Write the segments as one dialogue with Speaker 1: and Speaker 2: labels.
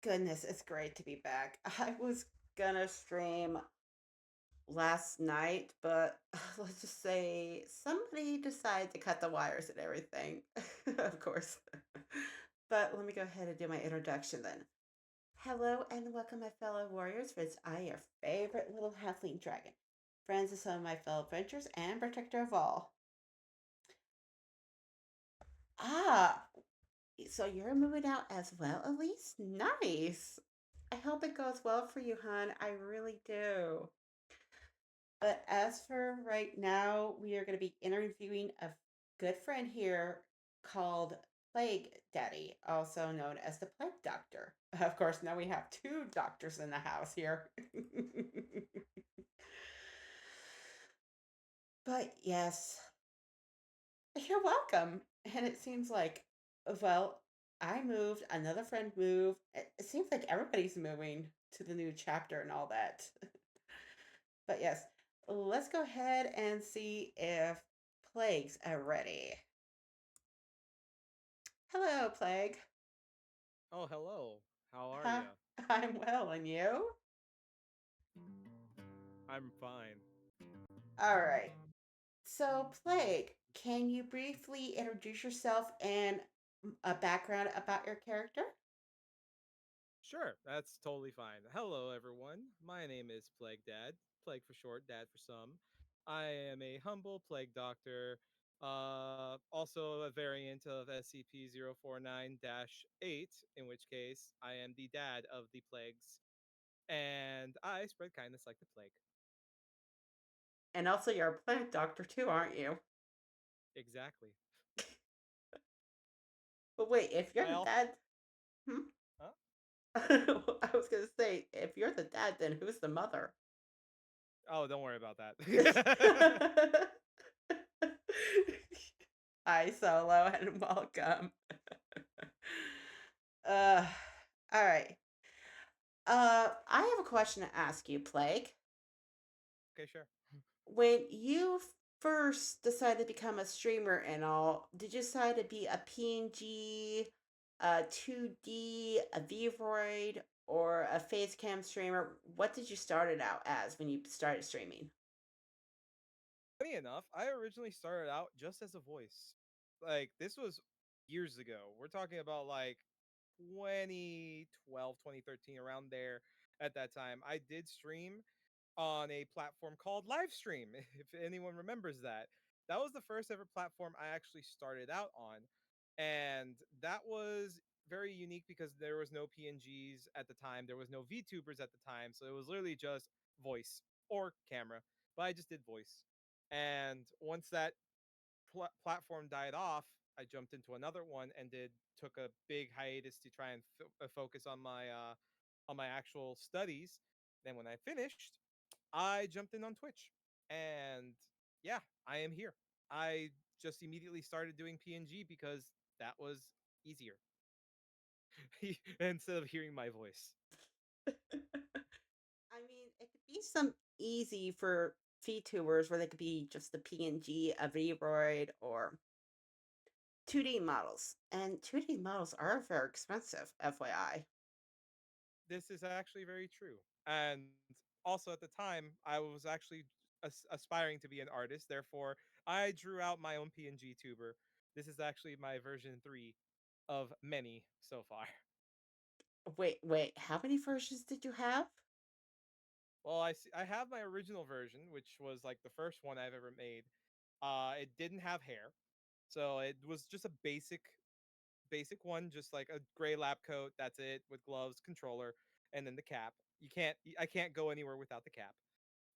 Speaker 1: Goodness, it's great to be back. I was gonna stream last night, but let's just say somebody decided to cut the wires and everything, of course. But let me go ahead and do my introduction then. Hello and welcome, my fellow warriors, friends. I, your favorite little halfling dragon, friends of some of my fellow adventurers, and protector of all. Ah, so you're moving out as well, Elise? Nice. I hope it goes well for you, hon. I really do. But as for right now, we are going to be interviewing a good friend here called Plague Daddy, also known as the Plague Doctor. Of course, now we have two doctors in the house here. But yes, you're welcome. And it seems like, well, I moved, another friend moved. It seems like everybody's moving to the new chapter and all that. But yes, let's go ahead and see if Plagues are ready. Hello, Plague.
Speaker 2: Oh, hello. How are
Speaker 1: Huh?
Speaker 2: you?
Speaker 1: I'm well, and you?
Speaker 2: I'm fine.
Speaker 1: All right. So, Plague, can you briefly introduce yourself and a background about your character?
Speaker 2: Sure, that's totally fine. Hello, everyone. My name is Plague Dad. Plague for short, Dad for some. I am a humble plague doctor, also a variant of SCP-049-8, in which case I am the dad of the plagues, and I spread kindness like the plague.
Speaker 1: And also, you're a plant doctor too, aren't you?
Speaker 2: Exactly.
Speaker 1: But wait, if you're
Speaker 2: I
Speaker 1: the
Speaker 2: also.
Speaker 1: dad, hmm?
Speaker 2: Huh?
Speaker 1: I was gonna say, if you're the dad, then who's the mother?
Speaker 2: Oh, don't worry about that.
Speaker 1: Hi, Solo, and welcome. Uh, all right. I have a question to ask you, Plague.
Speaker 2: Okay, sure.
Speaker 1: When you first decided to become a streamer and all, did you decide to be a PNG, a 2D, a Vroid, or a Facecam streamer? What did you start it out as when you started streaming?
Speaker 2: Funny enough, I originally started out just as a voice. Like this was years ago. We're talking about like 2012, 2013, around there at that time. I did stream on a platform called Livestream, if anyone remembers that. That was the first ever platform I actually started out on. And that was very unique because there was no PNGs at the time, there was no VTubers at the time, so it was literally just voice or camera. But I just did voice. And once that platform died off, I jumped into another one and did took a big hiatus to try and focus on my actual studies. Then when I finished, I jumped in on Twitch, and yeah, I am here. I just immediately started doing PNG because that was easier instead of hearing my voice.
Speaker 1: I mean, it could be some easy for VTubers where they could be just the PNG, a Vroid, or 2D models. And 2D models are very expensive, FYI.
Speaker 2: This is actually very true. And also at the time, I was actually aspiring to be an artist. Therefore, I drew out my own PNG tuber. This is actually my version 3 of many so far.
Speaker 1: Wait, how many versions did you have?
Speaker 2: Well, I have my original version, which was like the first one I've ever made. It didn't have hair, so it was just a basic one, just like a gray lab coat. That's it, with gloves, controller, and then the cap. I can't go anywhere without the cap.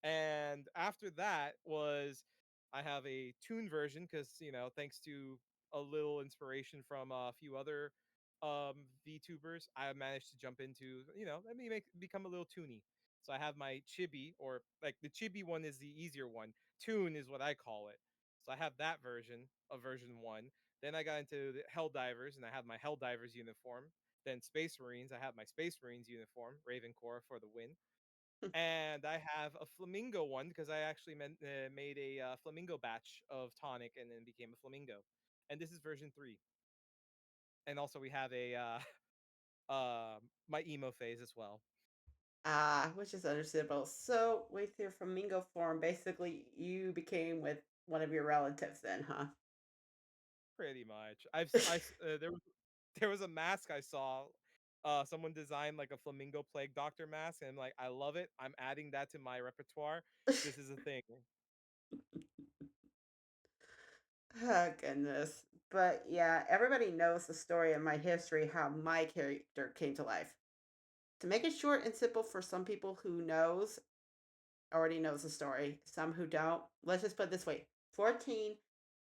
Speaker 2: And after that was I have a tune version because thanks to a little inspiration from a few other VTubers, I managed to jump into let me make become a little toony. So I have my chibi, or like the chibi one is the easier one. Tune is what I call it. So I have that version of version one. Then I got into the Hell Divers, and I have my Hell Divers uniform. Then Space Marines, I have my Space Marines uniform, Ravencore for the win. And I have a flamingo one because I actually made a flamingo batch of tonic and then became a flamingo. And this is version 3. And also we have a uh, my emo phase as well.
Speaker 1: Ah, which is understandable. So, with your flamingo form, basically, you became with one of your relatives then, huh?
Speaker 2: Pretty much. There was a mask I saw. Someone designed like a flamingo plague doctor mask, and like I love it. I'm adding that to my repertoire. This is a thing.
Speaker 1: Oh, goodness. But yeah, everybody knows the story of my history, how my character came to life. To make it short and simple for some people who already knows the story. Some who don't, let's just put it this way. 14,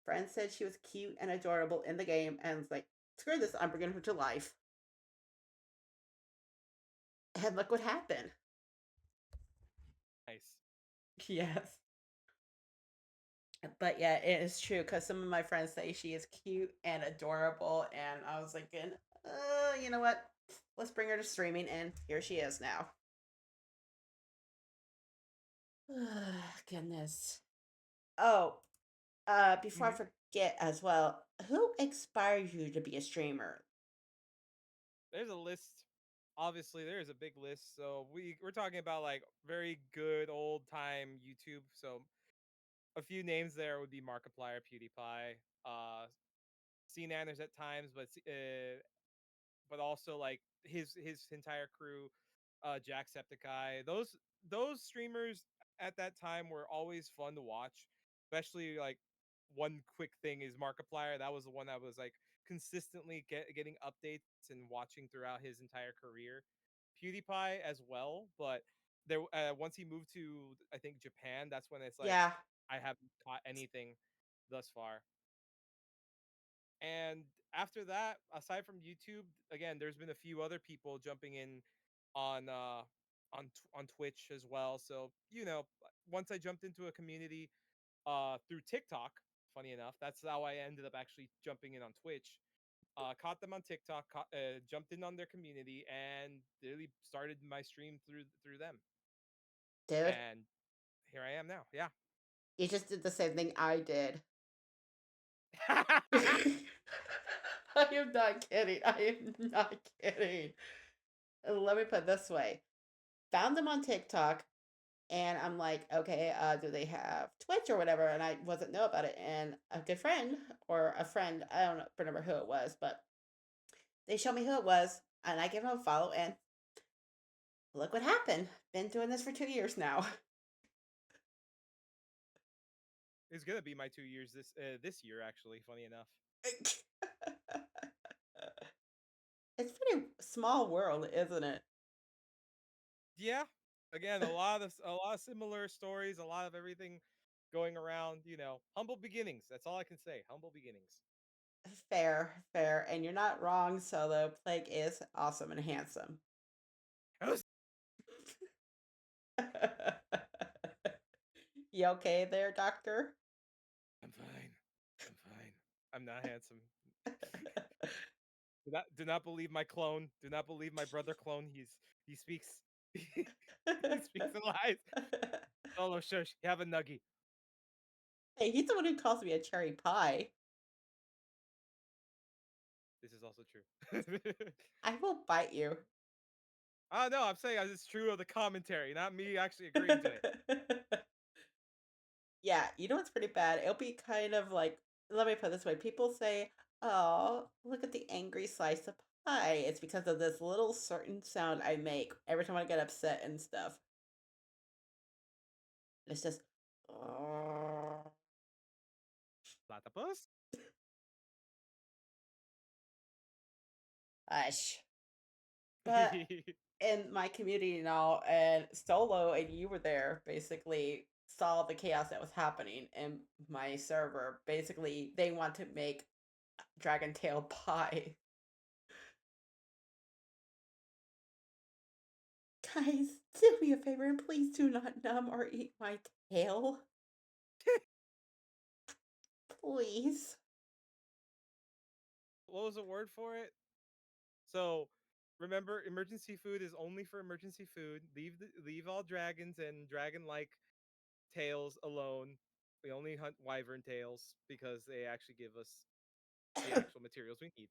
Speaker 1: friend said she was cute and adorable in the game and was like, screw this, I'm bringing her to life. And look what happened.
Speaker 2: Nice.
Speaker 1: Yes. But yeah, it is true because some of my friends say she is cute and adorable, and I was thinking, you know what? Let's bring her to streaming, and here she is now. Goodness. Oh, before I
Speaker 2: Mhm.
Speaker 1: forget as well, who inspired you to be a streamer?
Speaker 2: There's a list. Obviously, there is a big list. So we're talking about like very good old time YouTube. So a few names there would be Markiplier, PewDiePie, C Nanners at times, but also like his entire crew, Jacksepticeye. Those streamers at that time were always fun to watch, especially like one quick thing is Markiplier. That was the one that was like consistently getting updates and watching throughout his entire career. PewDiePie as well, but there once he moved to I think Japan, that's when it's like
Speaker 1: Yeah,
Speaker 2: I haven't caught anything thus far. And after that, aside from YouTube, again, there's been a few other people jumping in on on Twitch as well. So, once I jumped into a community through TikTok, funny enough, that's how I ended up actually jumping in on Twitch. Caught them on TikTok, jumped in on their community, and really started my stream through them.
Speaker 1: dude,
Speaker 2: And here I am now. Yeah.
Speaker 1: you just did the same thing I did. I am not kidding. I am not kidding. Let me put it this way. Found them on TikTok and I'm like, okay, do they have Twitch or whatever? And I wasn't know about it. And a good friend or a friend, I don't know, remember who it was, but they showed me who it was, and I gave him a follow. And look what happened. Been doing this for 2 years now.
Speaker 2: It's gonna be my 2 years this year, actually. Funny enough.
Speaker 1: It's pretty small world, isn't it?
Speaker 2: Yeah. Again, a lot of similar stories, a lot of everything going around, humble beginnings. That's all I can say. Humble beginnings.
Speaker 1: Fair, fair, and you're not wrong. Solo Plague is awesome and handsome. You okay there, doctor?
Speaker 2: I'm fine. I'm fine. I'm not handsome. Do not believe my clone. Do not believe my brother clone. He speaks he speaks the lies. Solo shush. You have a nuggy.
Speaker 1: Hey, he's the one who calls me a cherry pie.
Speaker 2: This is also true.
Speaker 1: I will bite you.
Speaker 2: Oh no, I'm saying it's true of the commentary, not me actually agreeing to it.
Speaker 1: Yeah, you know what's pretty bad? It'll be kind of like, let me put it this way. People say, "Oh, look at the angry slice of pie." It's because of this little certain sound I make every time I get upset and stuff. It's just,
Speaker 2: Platypus?
Speaker 1: hush. But in my community and all, and Solo and you were there, basically saw the chaos that was happening in my server. Basically, they want to make dragon tail pie. Guys, do me a favor and please do not numb or eat my tail. Please.
Speaker 2: What was the word for it? So remember, emergency food is only for emergency food. Leave all dragons and dragon-like tails alone. We only hunt wyvern tails because they actually give us the actual materials we need.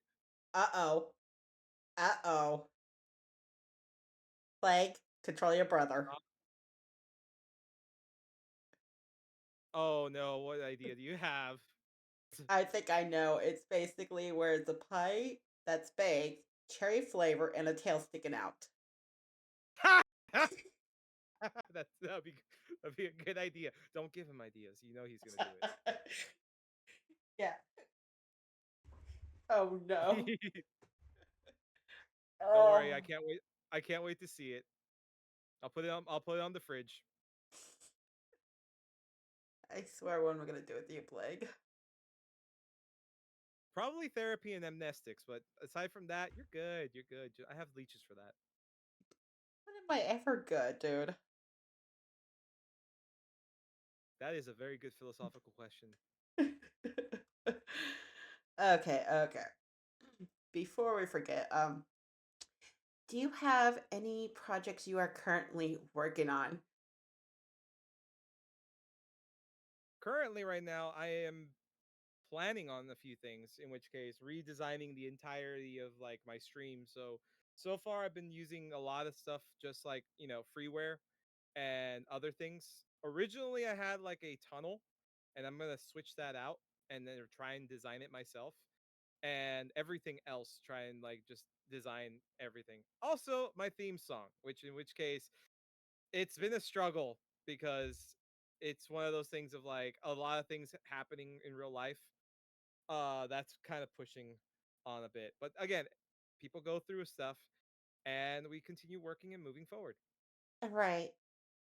Speaker 1: Uh-oh. Uh-oh. Plague, control your brother.
Speaker 2: Uh, oh no, what idea do you have?
Speaker 1: I think I know. It's basically where it's a pie that's baked, cherry flavor, and a tail sticking out.
Speaker 2: That'd be a good idea. Don't give him ideas. You know he's gonna do
Speaker 1: Yeah. Oh, no.
Speaker 2: it. Don't worry,
Speaker 1: Oh,
Speaker 2: I can't wait to see it. I'll put it on the fridge.
Speaker 1: I swear what am I gonna do with you, Plague?
Speaker 2: Probably therapy and amnestics, but aside from that, you're good. You're good. I have leeches for that.
Speaker 1: When am I ever good, dude?
Speaker 2: That is a very good philosophical question.
Speaker 1: Okay, okay. Before we forget, do you have any projects you are currently working on?
Speaker 2: Currently, right now, I am planning on a few things, in which case redesigning the entirety of like my stream. So far I've been using a lot of stuff just like, freeware and other things. Originally I had like a tunnel and I'm going to switch that out and then try and design it myself and everything else try and like just design everything. Also my theme song, which in which case it's been a struggle because it's one of those things of like a lot of things happening in real life that's kind of pushing on a bit. But again, people go through stuff and we continue working and moving forward.
Speaker 1: Right.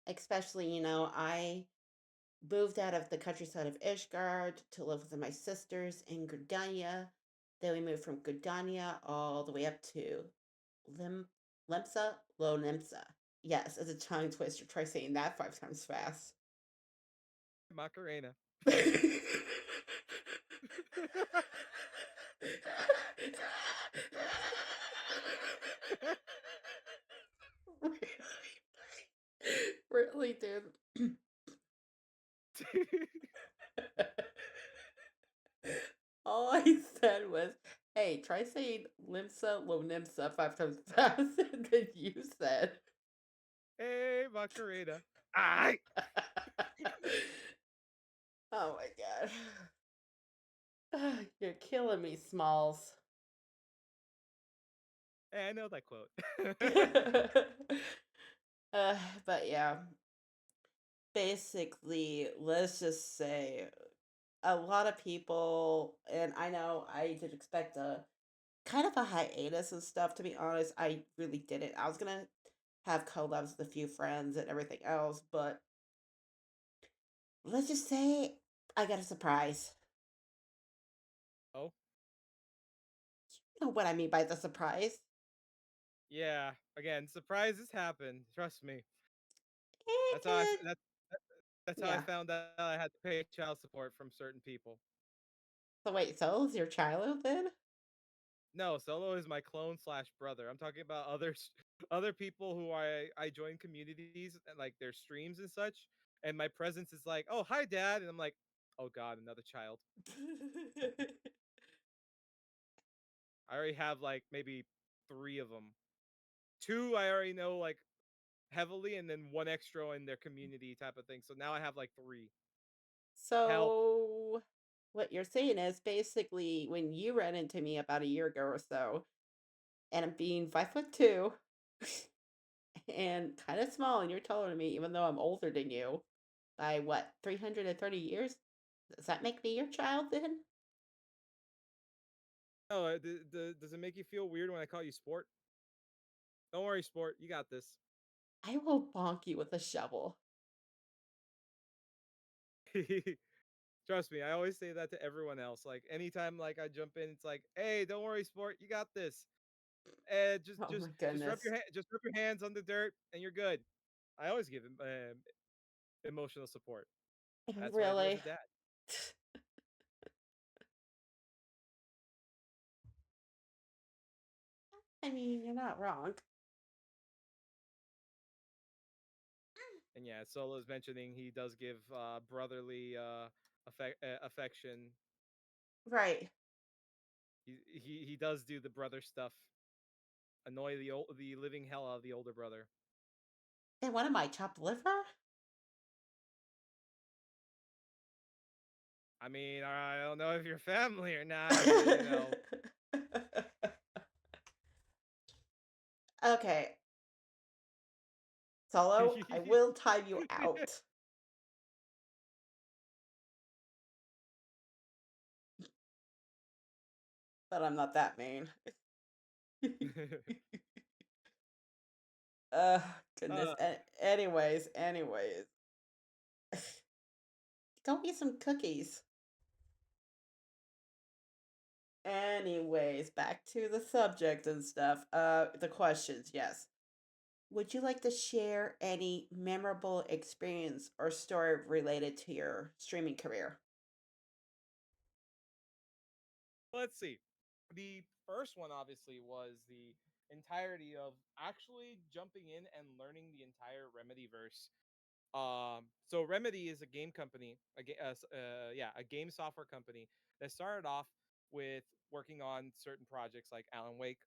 Speaker 1: Especially, I moved out of the countryside of Ishgard to live with my sisters in Gridania. Then we moved from Gridania all the way up to Lim Lemsa? Low Limsa. Yes, it's a tongue twister. Try saying that 5 times fast.
Speaker 2: Macarena.
Speaker 1: Really, dude. All I said was, "Hey, try saying Limsa Lonimsa 5 times fast." And then you said,
Speaker 2: Hey, Macarena. I
Speaker 1: "Oh my god, you're killing me, Smalls."
Speaker 2: Hey, I know that quote.
Speaker 1: uh, but yeah, basically, let's just say a lot of people, and I know I did expect a kind of a hiatus and stuff. To be honest, I really didn't. I was gonna have collabs with a few friends and everything else, but let's just say I got a surprise.
Speaker 2: Oh,
Speaker 1: You know what I mean by the surprise?
Speaker 2: yeah. Again, surprises happen. Trust me. That's how I.
Speaker 1: And
Speaker 2: That's how I
Speaker 1: yeah.
Speaker 2: found out I had to pay child support from certain people.
Speaker 1: So wait, so is your childhood then?
Speaker 2: No, Solo is my clone slash brother. I'm talking about others, other people who I join communities and like their streams and such, and my presence is like, oh hi dad, and I'm like, oh god, another child. I already have like maybe three of them. Two I already know like heavily, and then one extra in their community type of thing. So now I have like three. Help.
Speaker 1: So what you're saying is basically when you ran into me about a year ago or so, and I'm being 5'2" and kind of small, and you're taller than me, even though I'm older than you by what, 330 years? Does that make me your child then?
Speaker 2: Oh, does it make you feel weird when I call you sport? Don't worry, sport. You got this.
Speaker 1: I will bonk you with a shovel.
Speaker 2: Trust me, I always say that to everyone else. Like anytime like I jump in, it's like, "Hey, don't worry, sport, you got this." And
Speaker 1: Oh my goodness.
Speaker 2: just rub your hands on the dirt and you're good. I always give him emotional support. That's what I do as a
Speaker 1: Really?
Speaker 2: dad.
Speaker 1: I mean, you're not wrong.
Speaker 2: And yeah, Solo's mentioning he does give brotherly affection.
Speaker 1: Right.
Speaker 2: He does do the brother stuff. annoy the living hell out of the older brother.
Speaker 1: They wanted my chopped liver?
Speaker 2: I mean, I don't know if you're family or not, but you know.
Speaker 1: Okay, Solo, I will time you out, but I'm not that mean. Goodness.
Speaker 2: uh,
Speaker 1: Anyways. Go eat some cookies. Anyways, back to the subject and stuff. The questions, yes. Would you like to share any memorable experience or story related to your streaming career?
Speaker 2: let's see. The first one obviously was the entirety of actually jumping in and learning the entire Remedy verse. So Remedy is a game company, yeah, a game software company that started off with working on certain projects like Alan Wake,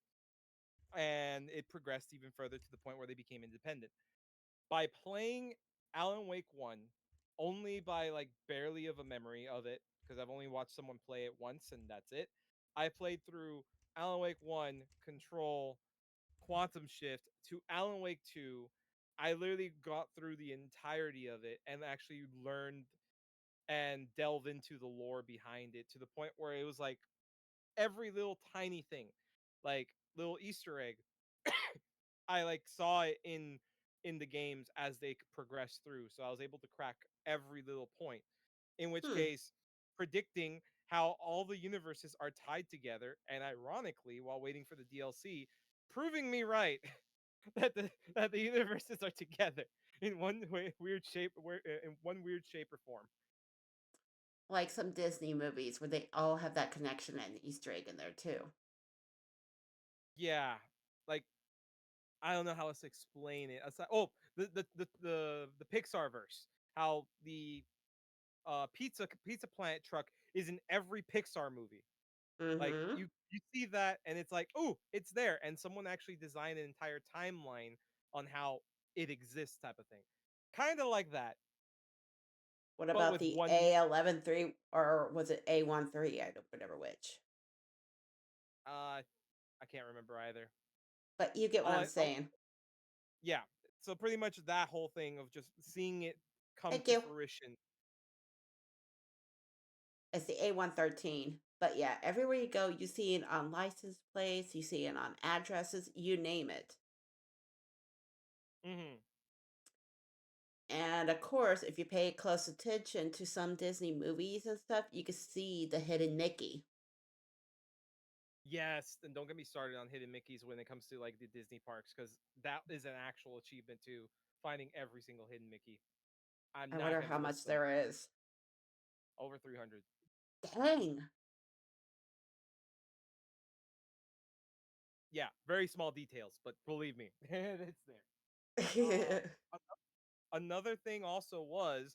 Speaker 2: and it progressed even further to the point where they became independent. By playing Alan Wake 1 only by like barely of a memory of it, because I've only watched someone play it once and that's it. I played through Alan Wake 1, Control, Quantum Shift to Alan Wake 2. I literally got through the entirety of it and actually learned and delve into the lore behind it to the point where it was like every little tiny thing, like little Easter egg, I like saw it in the games as they progress through. So I was able to crack every little point. In which
Speaker 1: Hmm.
Speaker 2: case, predicting how all the universes are tied together, and ironically, while waiting for the DLC, proving me right that the universes are together in one weird shape, in one weird shape or form.
Speaker 1: Like some Disney movies where they all have that connection and Easter egg in there too.
Speaker 2: Yeah, like I don't know how else to explain it. Aside, oh, the Pixar verse, how the Pizza Planet truck is in every Pixar movie. Like
Speaker 1: Mm-hmm.
Speaker 2: you see that and it's like, oh, it's there, and someone actually designed an entire timeline on how it exists, type of thing. Kind of like that,
Speaker 1: What
Speaker 2: but
Speaker 1: about
Speaker 2: with
Speaker 1: the
Speaker 2: one.
Speaker 1: A11 3 or was it A13? I don't remember which.
Speaker 2: Uh, I can't remember either.
Speaker 1: But you get what I'm
Speaker 2: All
Speaker 1: saying.
Speaker 2: yeah. So pretty much that whole thing of just seeing it come
Speaker 1: Thank
Speaker 2: to
Speaker 1: you.
Speaker 2: fruition.
Speaker 1: It's the A113. But yeah, everywhere you go, you see it on license plates, you see it on addresses, you name it.
Speaker 2: Hmm.
Speaker 1: And of course, if you pay close attention to some Disney movies and stuff, you can see the hidden Mickey.
Speaker 2: Yes, and don't get me started on hidden Mickeys when it comes to like the Disney parks, because that is an actual achievement too. Finding every single hidden Mickey. I'm
Speaker 1: I
Speaker 2: not
Speaker 1: wonder
Speaker 2: going
Speaker 1: how
Speaker 2: to list
Speaker 1: much
Speaker 2: them.
Speaker 1: there is.
Speaker 2: Over 300.
Speaker 1: Dang.
Speaker 2: Yeah, very small details, but believe me, it's there. A- Another thing also was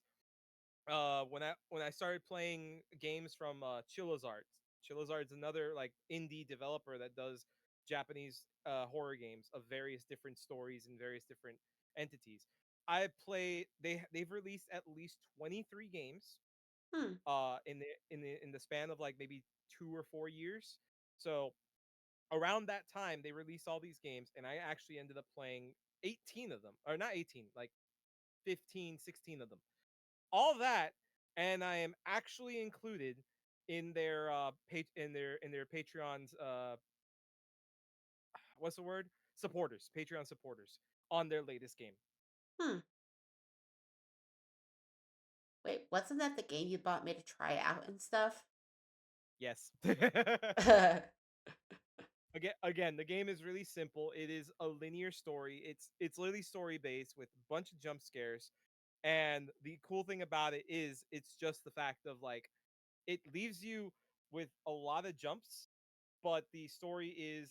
Speaker 2: when I started playing games from Chillazards. Chillazards another like indie developer that does Japanese horror games of various different stories and various different entities. I play they've released at least 23 games
Speaker 1: Hmm.
Speaker 2: in the span of like maybe 2 or 4 years. So around that time they released all these games and I actually ended up playing 18 of them, or not 18, like 15, 16 of them, all that, and I am actually included in their in their Patreon's what's the word, supporters, Patreon supporters, on their latest game.
Speaker 1: Hmm. Wait, wasn't that the game you bought me to try out and stuff?
Speaker 2: Yes.
Speaker 1: Hmm.
Speaker 2: Again, the game is really simple. It is a linear story. It's literally story based with a bunch of jump scares. And the cool thing about it is it's just the fact of like it leaves you with a lot of jumps, but the story is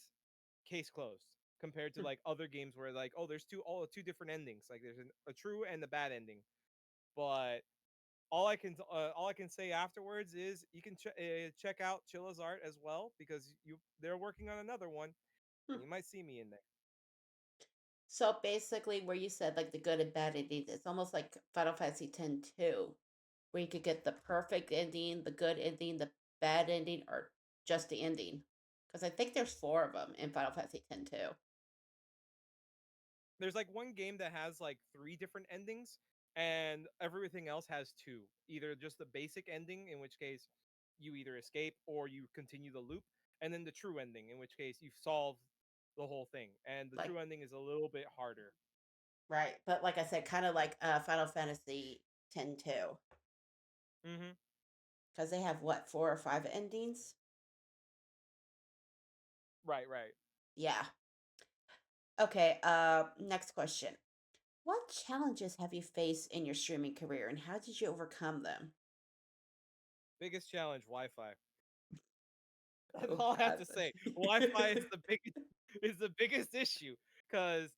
Speaker 2: case closed compared to like other games where like, oh, there's two different endings. Like there's a true and a bad ending. But all I can say afterwards is you can check out Chilla's art as well, because they're working on another one.
Speaker 1: Hmm.
Speaker 2: and you might see me in there.
Speaker 1: So basically, where you said like the good and bad endings, it's almost like Final Fantasy X two, where you could get the perfect ending, the good ending, the bad ending, or just the ending. Because I think there's four of them in Final Fantasy X too.
Speaker 2: There's like one game that has like three different endings, and everything else has two. Either just the basic ending, in which case you either escape or you continue the loop, and then the true ending, in which case you've solved the whole thing. And the
Speaker 1: Like
Speaker 2: true ending is a little bit harder.
Speaker 1: right, but like I said, kind of like Final Fantasy X too,
Speaker 2: Hmm.
Speaker 1: because they have what, four or five endings?
Speaker 2: Right, right.
Speaker 1: Yeah. Okay. Next question. What challenges have you faced in your streaming career, and how did you overcome them?
Speaker 2: Biggest challenge: Wi-Fi. That's
Speaker 1: Oh
Speaker 2: all I have
Speaker 1: God.
Speaker 2: to say. Wi-Fi is the biggest issue because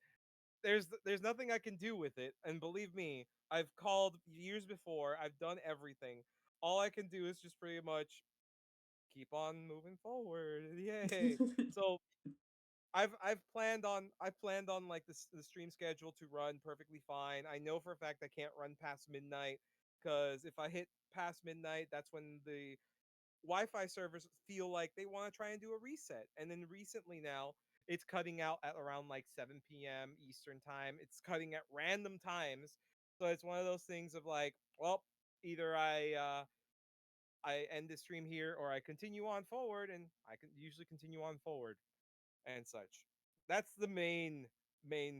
Speaker 2: there's nothing I can do with it. And believe me, I've called years before. I've done everything. All I can do is just pretty much keep on moving forward. Yay! So I've planned on like the stream schedule to run perfectly fine. I know for a fact I can't run past midnight because if I hit past midnight, that's when the Wi-Fi servers feel like they want to try and do a reset. And then recently now, it's cutting out at around like 7 p.m. Eastern time. It's cutting at random times. So it's one of those things of like, well, either I end the stream here or I continue on forward, and I can usually continue on forward and such. That's the main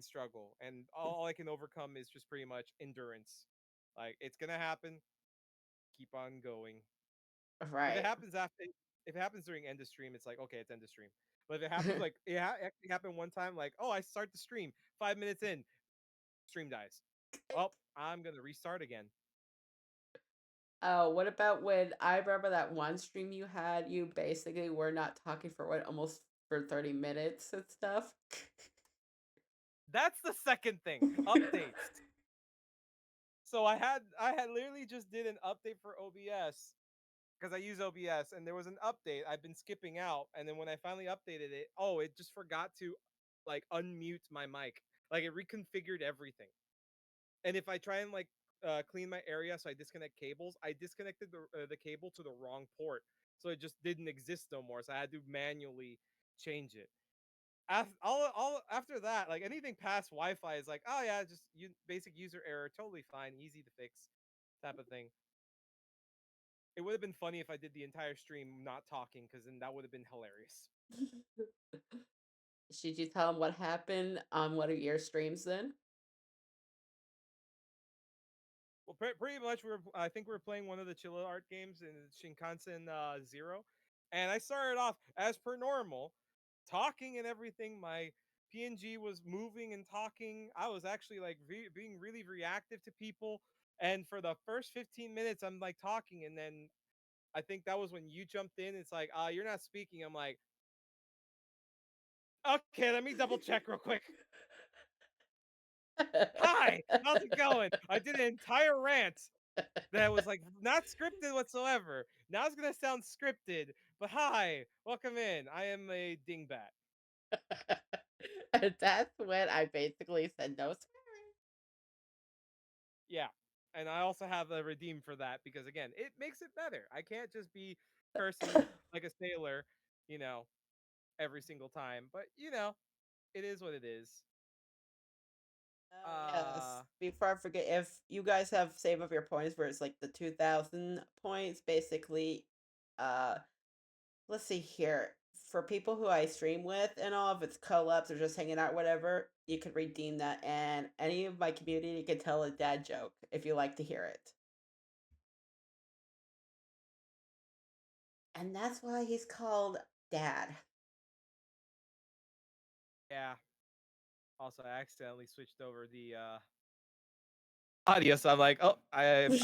Speaker 2: struggle, and all I can overcome is just pretty much endurance. Like it's gonna happen. Keep on going. If it
Speaker 1: Right.
Speaker 2: happens after, if it happens during end of stream, it's like okay, it's end of stream. But if it happens like actually happened one time, like oh, I start the stream 5 minutes in, stream dies. Well, I'm gonna restart again.
Speaker 1: Oh, what about when I remember that one stream you had, you basically were not talking for what, almost for 30 minutes and stuff?
Speaker 2: That's the second thing. Updates. So I had literally just did an update for OBS because I use OBS, and there was an update I've been skipping out, and then when I finally updated it, oh, it just forgot to like unmute my mic. Like it reconfigured everything. And if I try and like clean my area, so I disconnect cables, I disconnected the cable to the wrong port, so it just didn't exist no more. So I had to manually change it. All after that, like anything past Wi-Fi is like, oh yeah, just basic user error, totally fine, easy to fix, type of thing. It would have been funny if I did the entire stream not talking, because then that would have been hilarious.
Speaker 1: Should you tell them what happened on one of your streams then?
Speaker 2: Well, pretty much I think we were playing one of the chill art games in Shinkansen Zero, and I started off as per normal, talking and everything. My PNG was moving and talking. I was actually like being really reactive to people. And for the first 15 minutes, I'm like talking, and then I think that was when you jumped in. It's like, you're not speaking. I'm like, okay, let me double check real quick. Hi, how's it going? I did an entire rant that was like not scripted whatsoever. Now it's gonna sound scripted, but hi, welcome in. I am a dingbat.
Speaker 1: And that's when I basically said no
Speaker 2: Yeah, and I also have a redeem for that because again, it makes it better. I can't just be cursing
Speaker 1: swearing.
Speaker 2: like a sailor, you know, every single time. But it is what it is.
Speaker 1: Oh yes.
Speaker 2: Uh,
Speaker 1: Before I forget, if you guys have save of your points where it's like the 2000 points, basically, uh, let's see here. For people who I stream with and all, if it's co-ops or just hanging out, whatever, you could redeem that. And any of my community can tell a dad joke if you like to hear it. And that's why he's called Dad.
Speaker 2: yeah. Also, I accidentally switched over the audio, so I'm like, oh, I didn't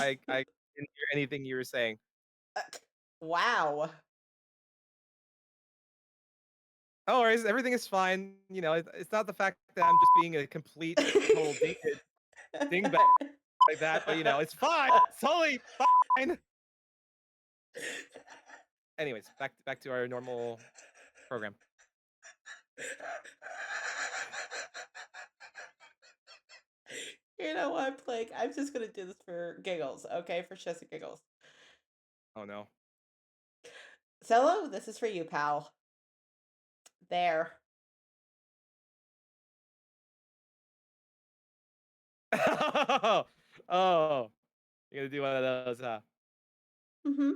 Speaker 2: hear anything you were saying.
Speaker 1: Wow.
Speaker 2: No worries, everything is fine. It's not the fact that I'm just being a complete total dingbat like that, but it's fine. It's totally fine. Anyways, back to our normal program.
Speaker 1: You know what, Blake? I'm just gonna do this for giggles, okay? For shits and giggles.
Speaker 2: Oh no.
Speaker 1: Solo, this is for you, pal. There.
Speaker 2: Oh, you're gonna do one of those, huh?
Speaker 1: Mhm.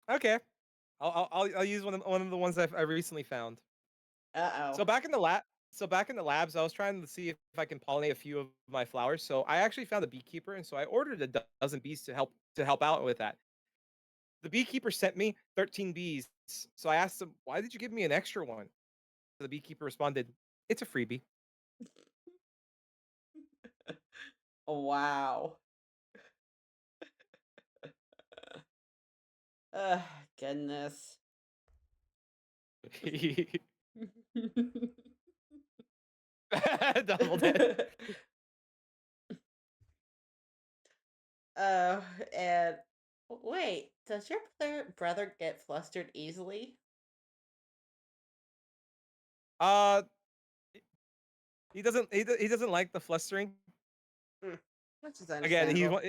Speaker 2: Okay. I'll use one of the ones I recently found.
Speaker 1: Uh-oh.
Speaker 2: So back in the labs, I was trying to see if I can pollinate a few of my flowers. So I actually found a beekeeper, and so I ordered a dozen bees to help out with that. The beekeeper sent me 13 bees. So I asked him, "Why did you give me an extra one?" The beekeeper responded, "It's a freebie."
Speaker 1: Wow. Ugh, goodness.
Speaker 2: Double dead.
Speaker 1: Uh, and wait, does your brother get flustered easily?
Speaker 2: Uh, he doesn't like the flustering.
Speaker 1: Mm, which is
Speaker 2: Again,
Speaker 1: understandable.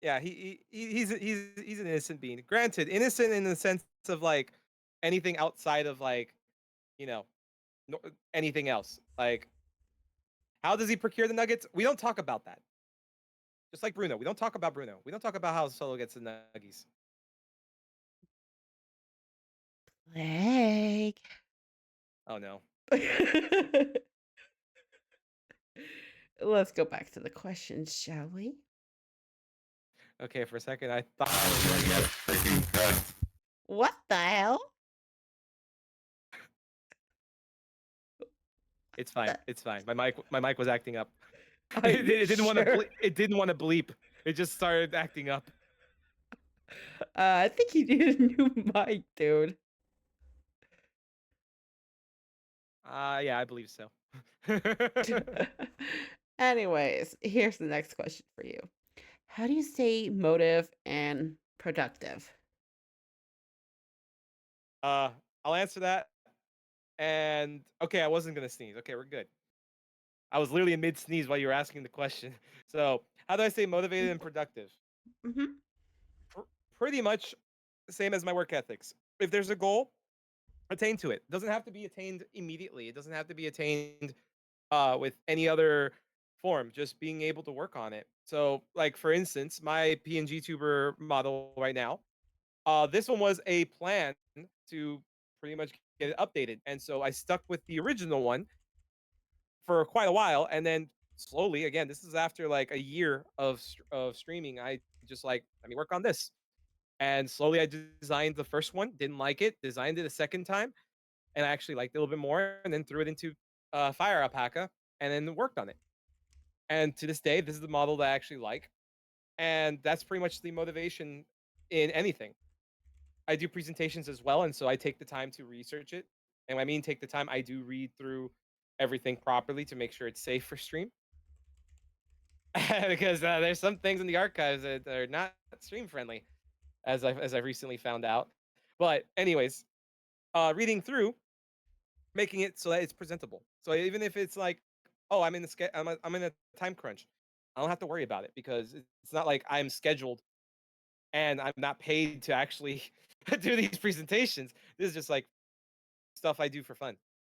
Speaker 2: yeah, he's an innocent being. Granted, innocent in the sense of like anything outside of like, you know, no, anything else. Like, how does he procure the nuggets? We don't talk about that. Just like Bruno, we don't talk about Bruno. We don't talk about how Solo gets the nuggies.
Speaker 1: Blake.
Speaker 2: Oh no.
Speaker 1: Let's go back to the questions, shall we?
Speaker 2: Okay, for a second I thought I was gonna get freaking cooked.
Speaker 1: What the hell?
Speaker 2: It's fine.
Speaker 1: The-
Speaker 2: It's fine. My mic was acting up.
Speaker 1: Are you
Speaker 2: It didn't want to
Speaker 1: sure?
Speaker 2: it didn't want to bleep. It just started acting up.
Speaker 1: I think you need a new mic, dude.
Speaker 2: Yeah, I believe so.
Speaker 1: Anyways, here's the next question for you. How do you stay motive and productive?
Speaker 2: uh, I'll answer that. And okay, I wasn't gonna sneeze. Okay, we're good. I was literally in mid sneeze while you were asking the question. So, how do I stay motivated and productive?
Speaker 1: Mhm.
Speaker 2: Pr- Pretty much the same as my work ethics. If there's a goal, attain to it. Doesn't have to be attained immediately. It doesn't have to be attained with any other form. Just being able to work on it. So, like for instance, my PNG tuber model right now. This one was a plan to pretty much get it updated, and so I stuck with the original one for quite a while, and then slowly, again, this is after like a year of streaming. I just like, let me work on this, and slowly I designed the first one, didn't like it, designed it a second time, and I actually liked it a little bit more, and then threw it into Fire Alpaca, and then worked on it. And to this day, this is the model that I actually like, and that's pretty much the motivation in anything. I do presentations as well, and so I take the time to research it. And when I mean take the time, I do read through everything properly to make sure it's safe for stream. Because there's some things in the archives that are not stream friendly, as I've recently found out. But anyways, reading through, making it so that it's presentable. So even if it's like, oh, I'm in a time crunch, I don't have to worry about it because it's not like I'm scheduled and I'm not paid to actually do these presentations. This is just like stuff I do for fun.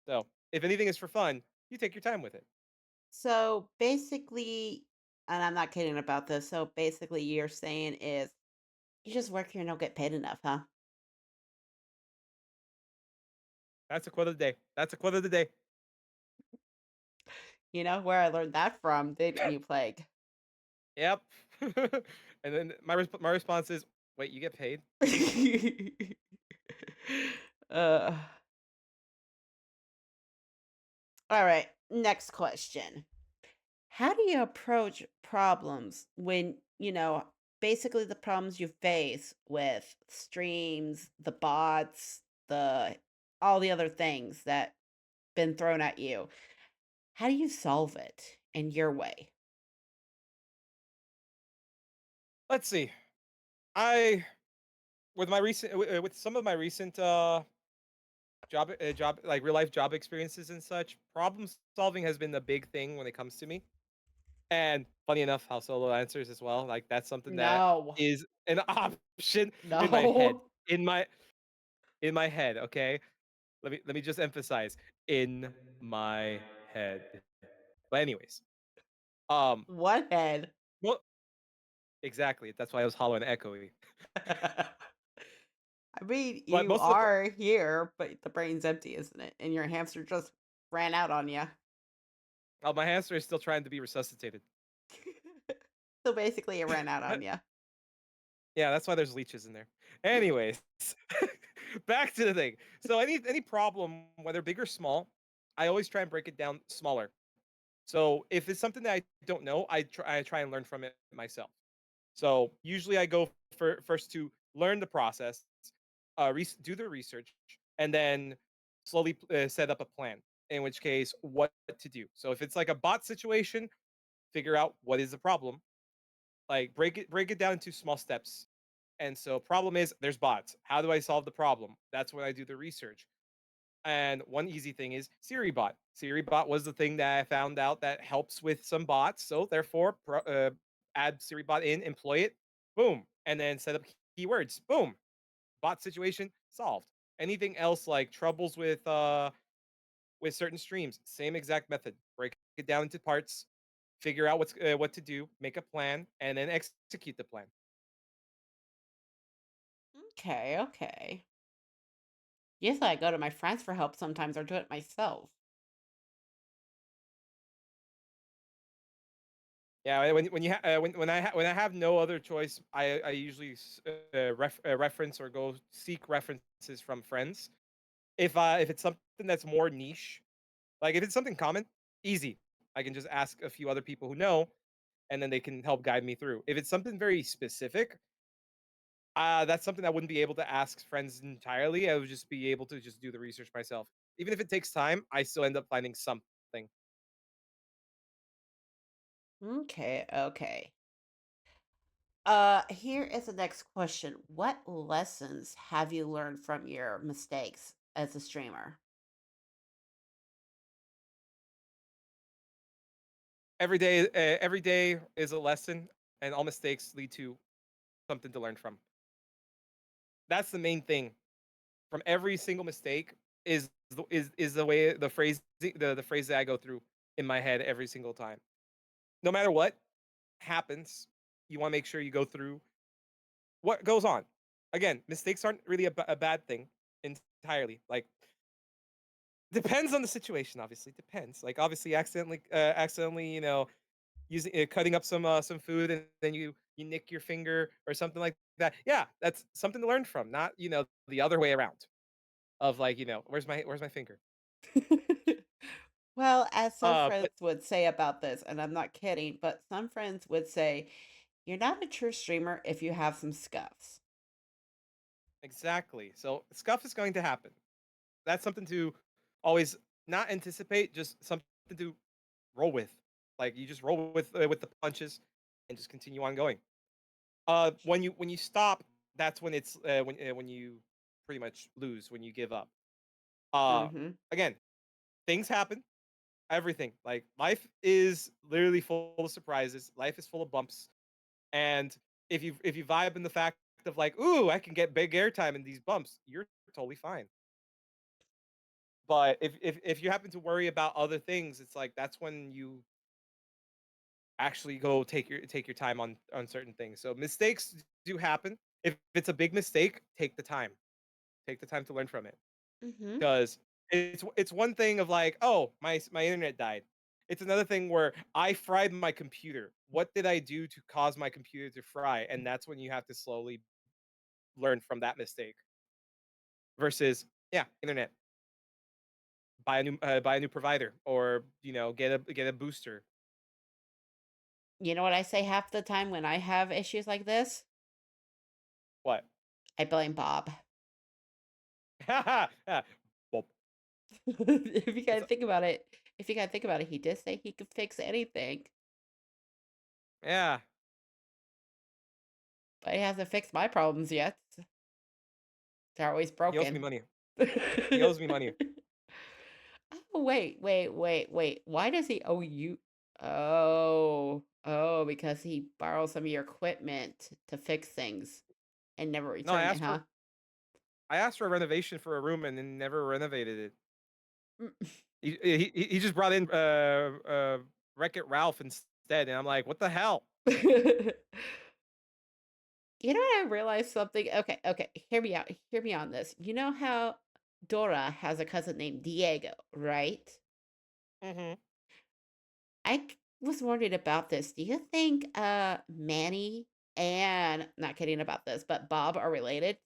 Speaker 2: So if anything is for fun, you take your time with it.
Speaker 1: So basically, and I'm not kidding about this. So basically, you're saying is you just work here and don't get paid enough, huh?
Speaker 2: That's a quote of the day. That's a quote of the day.
Speaker 1: You know where I learned that from, didn't you, Plague?
Speaker 2: Yep. And then my response is, wait, you get paid?
Speaker 1: uh, all right. Next question. How do you approach problems when, basically the problems you face with streams, the bots, the all the other things that been thrown at you? How do you solve it in your way?
Speaker 2: Let's see. I with my recent with some of my recent job like real life job experiences and such, problem solving has been the big thing when it comes to me. And funny enough, how Solo answers as well. Like that's something that
Speaker 1: No.
Speaker 2: is an option in my head.
Speaker 1: No.
Speaker 2: In my in my head, okay? Let me just emphasize in my head. But anyways, um
Speaker 1: What head?
Speaker 2: well exactly. That's why I was hollow and echoey.
Speaker 1: I mean,
Speaker 2: But
Speaker 1: you
Speaker 2: most of the
Speaker 1: are here, but the brain's empty, isn't it? And your hamster just ran out on you.
Speaker 2: my hamster is still trying to be resuscitated.
Speaker 1: So basically, it ran out on you.
Speaker 2: Yeah, that's why there's leeches in there. Anyways, back to the thing. So any problem, whether big or small, I always try and break it down smaller. So if it's something that I don't know, I try and learn from it myself. So usually I go for first to learn the process, do the research, and then slowly set up a plan. In which case, what to do. So if it's like a bot situation, figure out what is the problem. Like break it down into small steps. And so problem is there's bots. How do I solve the problem? That's when I do the research. And one easy thing is SiriBot. SiriBot was the thing that I found out that helps with some bots. So therefore, add SiriBot in, employ it, boom, and then set up keywords, boom, bot situation solved. Anything else like troubles with certain streams, same exact method. Break it down into parts, figure out what to do, make a plan, and then execute the plan.
Speaker 1: Okay, okay. Yes, I go to my friends for help sometimes or do it myself.
Speaker 2: Yeah, when I have no other choice, I usually reference or go seek references from friends. If it's something that's more niche, like if it's something common, easy. I can just ask a few other people who know, and then they can help guide me through. If it's something very specific, that's something I wouldn't be able to ask friends entirely. I would just be able to just do the research myself. Even if it takes time, I still end up finding something.
Speaker 1: Okay, okay. Here is the next question. What lessons have you learned from your mistakes as a streamer?
Speaker 2: Every day is a lesson, and all mistakes lead to something to learn from. That's the main thing. From every single mistake is the way the phrase that I go through in my head every single time. No matter what happens, you want to make sure you go through what goes on. Again, mistakes aren't really a bad thing entirely. Like depends on the situation. Obviously, depends. Like obviously, accidentally, using cutting up some food and then you nick your finger or something like that. Yeah, that's something to learn from. Not the other way around of like where's my finger.
Speaker 1: Well, as some
Speaker 2: But
Speaker 1: friends would say about this, and I'm not kidding, but some friends would say, you're not a true streamer if you have some scuffs.
Speaker 2: exactly. So scuff is going to happen. That's something to always not anticipate, just something to roll with. Like you just roll with the punches and just continue on going. When you stop, that's when it's when you pretty much lose when you give up. Uh,
Speaker 1: Mhm.
Speaker 2: Again, things happen. Everything like life is literally full of surprises. Life is full of bumps, and if you vibe in the fact of like, ooh, I can get big airtime in these bumps, you're totally fine. But if you happen to worry about other things, it's like that's when you actually go take your time on certain things. So mistakes do happen. If it's a big mistake, take the time. Take the time to learn from it.
Speaker 1: Mhm.
Speaker 2: Because it's one thing of like, oh, my internet died. It's another thing where I fried my computer. What did I do to cause my computer to fry? And that's when you have to slowly learn from that mistake. Versus, yeah, internet. Buy a new provider or get a booster.
Speaker 1: You know what I say half the time when I have issues like this?
Speaker 2: What?
Speaker 1: I blame Bob.
Speaker 2: Yeah. Well,
Speaker 1: If you
Speaker 2: it's
Speaker 1: gotta think about it, if you gotta think about it, he did say he could fix anything,
Speaker 2: yeah.
Speaker 1: but he hasn't fixed my problems yet. They're always
Speaker 2: He owes me
Speaker 1: broken.
Speaker 2: money. He owes me money.
Speaker 1: Oh, wait. Why does he owe you? Oh, because he borrowed some of your equipment to fix things and never
Speaker 2: No,
Speaker 1: returned it, huh?
Speaker 2: I asked for a renovation for a room and then never renovated it.
Speaker 1: Mm.
Speaker 2: He just brought in Wreck-It Ralph instead, and I'm like, what the hell?
Speaker 1: You know what I realized something? Okay, hear me on this. You know how Dora has a cousin named Diego, right?
Speaker 2: Hmm.
Speaker 1: Was wondering about this. Do you think Manny and not kidding about this, but Bob are related?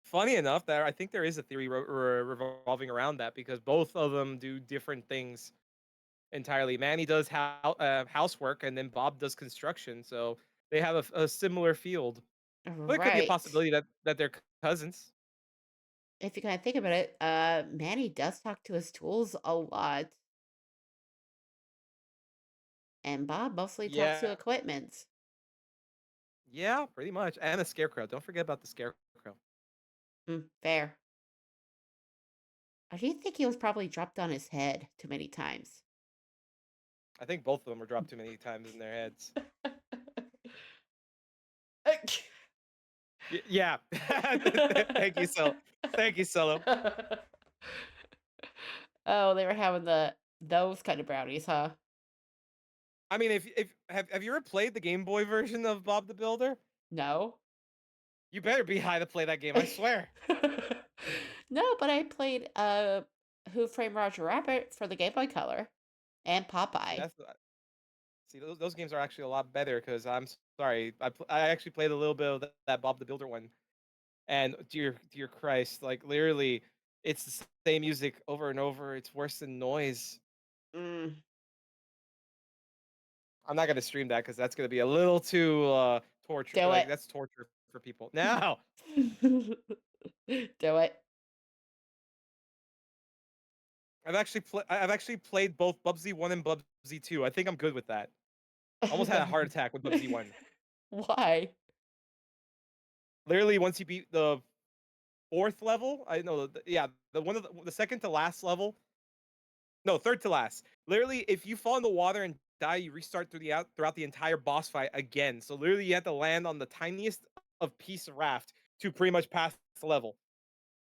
Speaker 2: Funny enough, that I think there is a theory revolving around that because both of them do different things entirely. Manny does housework, and then Bob does construction, so they have a similar field. But it could be a
Speaker 1: Right.
Speaker 2: possibility that they're cousins.
Speaker 1: If you kind of think about it, Manny does talk to his tools a lot, and Bob mostly talks to
Speaker 2: Yeah,
Speaker 1: equipment.
Speaker 2: yeah, pretty much. And a scarecrow. Don't forget about the scarecrow.
Speaker 1: Fair. I do think he was probably dropped on his head too many times.
Speaker 2: I think both of them were dropped too many times in their heads. Yeah. Thank you, Solo. Thank you, Solo.
Speaker 1: Oh, they were having those kind of brownies, huh?
Speaker 2: I mean, if have you ever played the Game Boy version of Bob the Builder?
Speaker 1: No.
Speaker 2: You better be high to play that game, I swear.
Speaker 1: No, but I played Who Framed Roger Rabbit for the Game Boy Color and
Speaker 2: See,
Speaker 1: Popeye.
Speaker 2: that's see those games are actually a lot better because sorry, I actually played a little bit of that Bob the Builder one, and dear Christ, like literally, it's the same music over and over. It's worse than noise.
Speaker 1: Mm,
Speaker 2: I'm not gonna stream that because that's gonna be a little too torture.
Speaker 1: do
Speaker 2: Like
Speaker 1: it.
Speaker 2: that's torture for people. No,
Speaker 1: Do it.
Speaker 2: I've actually played both Bubsy 1 and Bubsy 2. I think I'm good with that. Almost had a heart attack with Bubsy 1.
Speaker 1: Why?
Speaker 2: Literally, once you beat the 4th level, I know, yeah, the one of the second to last level, no, third to last. Literally, if you fall in the water and die, you restart throughout the entire boss fight again. So literally, you have to land on the tiniest of piece of raft to pretty much pass the level.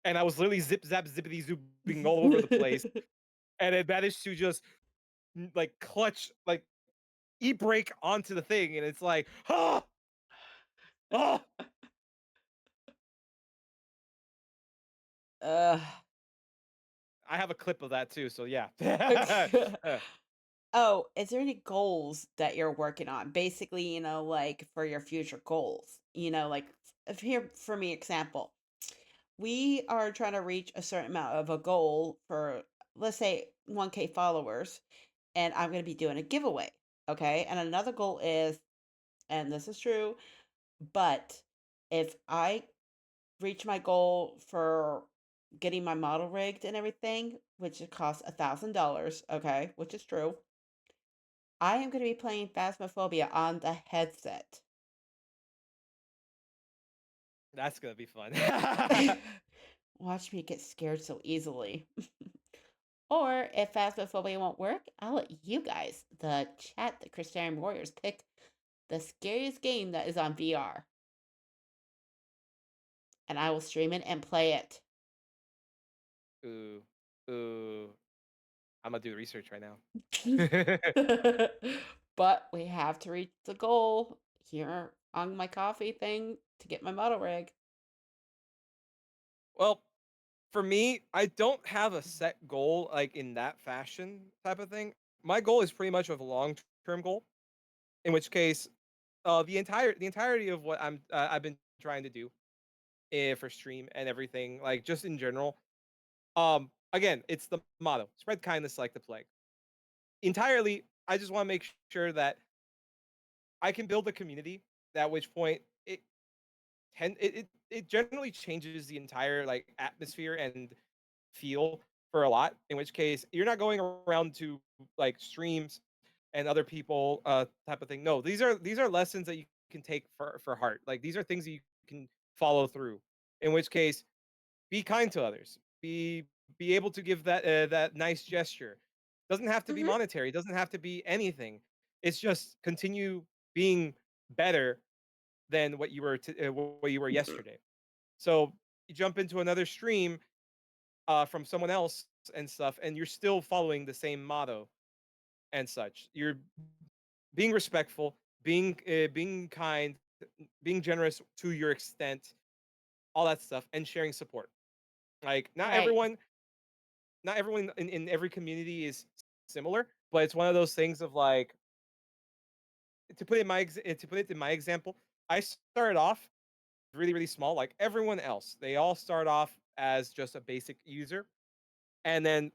Speaker 2: And I was literally zip zap zippity zooping all over the place, and it managed to just like clutch like e-brake onto the thing, and it's like, ah, ah.
Speaker 1: Ugh.
Speaker 2: I have a clip of that too, so yeah.
Speaker 1: Oh, is there any goals that you're working on? Basically, like for your future goals. Like if here for me example. We are trying to reach a certain amount of a goal for let's say 1K followers and I'm going to be doing a giveaway, okay? And another goal is and this is true, but if I reach my goal for getting my model rigged and everything, which it costs $1,000, okay, which is true, I am going to be playing Phasmophobia on the headset.
Speaker 2: That's gonna be fun.
Speaker 1: Watch me get scared so easily. Or if Phasmophobia won't work, I'll let you guys, the chat, the Christian Warriors, pick the scariest game that is on VR, and I will stream it and play it.
Speaker 2: Ooh, ooh. I'm gonna do research right now.
Speaker 1: But we have to reach the goal here on my coffee thing to get my model rig.
Speaker 2: Well, for me, I don't have a set goal like in that fashion type of thing. My goal is pretty much of a long-term goal, in which case, the entirety of what I've been trying to do for stream and everything, like just in general. Again, it's the motto: spread kindness like the plague. Entirely, I just want to make sure that I can build a community. At which point, it generally changes the entire like atmosphere and feel for a lot. In which case, you're not going around to like streams and other people type of thing. No, these are lessons that you can take for heart. Like these are things that you can follow through. In which case, be kind to others. Be able to give that nice gesture. Doesn't have to be
Speaker 1: Mhm.
Speaker 2: monetary. Doesn't have to be anything. It's just continue being better than what you were yesterday. So you jump into another stream from someone else and stuff, and you're still following the same motto and such. You're being respectful, being kind, being generous to your extent, all that stuff, and sharing support. Like
Speaker 1: Right.
Speaker 2: not everyone in every community is similar, but it's one of those things of like to put it in my example, I started off really small, like everyone else. They all start off as just a basic user, and then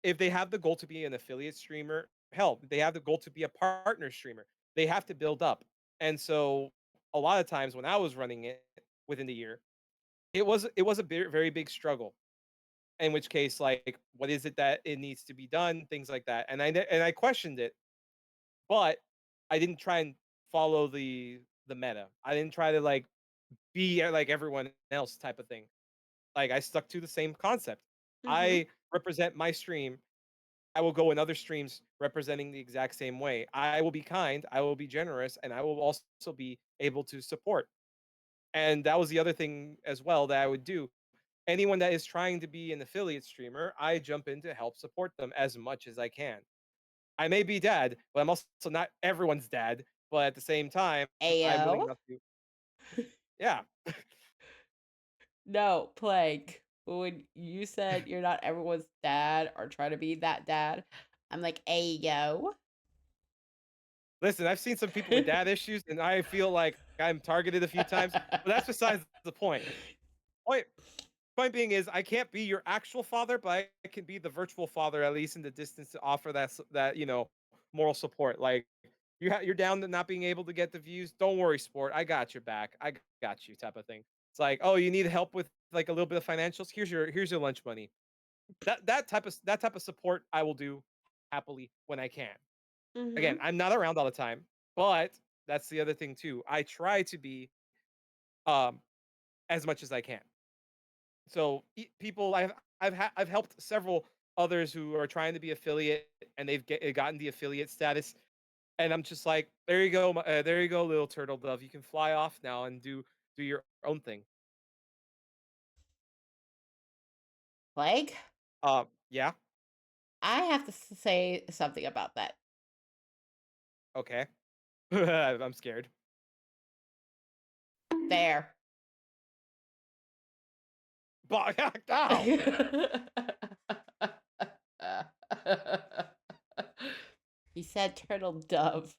Speaker 2: if they have the goal to be an affiliate streamer, hell, they have the goal to be a partner streamer. They have to build up, and so a lot of times when I was running it within the year, it was a very big struggle. In which case, like, what is it that it needs to be done, things like that, and I questioned it, but I didn't try and follow the meta. I didn't try to like be like everyone else type of thing. Like I stuck to the same concept.
Speaker 1: Mhm.
Speaker 2: I represent my stream. I will go in other streams representing the exact same way. I will be kind, I will be generous, and I will also be able to support. And that was the other thing as well that I would do. Anyone that is trying to be an affiliate streamer, I jump in to help support them as much as I can. I may be dad, but I'm also not everyone's dad. But at the same time, I'm willing
Speaker 1: Ayo.
Speaker 2: enough to, yeah.
Speaker 1: No, Plague. When you said you're not everyone's dad or try to be that dad, I'm like, ayo.
Speaker 2: Listen, I've seen some people with dad issues, and I feel like I'm targeted a few times, but that's besides the point. Point point being is I can't be your actual father, but I can be the virtual father at least in the distance to offer that moral support. Like you're down to not being able to get the views. Don't worry, sport. I got your back. I got you, type of thing. It's like, oh, you need help with like a little bit of financials. Here's your lunch money. That type of support I will do happily when I can. Again,
Speaker 1: Mhm.
Speaker 2: I'm not around all the time, but that's the other thing too. I try to be um as much as I can. So people I've helped several others who are trying to be affiliate and gotten the affiliate status, and I'm just like, there you go, little turtle dove. You can fly off now and do your own thing.
Speaker 1: Plague?
Speaker 2: Yeah,
Speaker 1: I have to say something about that.
Speaker 2: okay. I'm scared.
Speaker 1: There.
Speaker 2: But ow.
Speaker 1: He said turtle dove.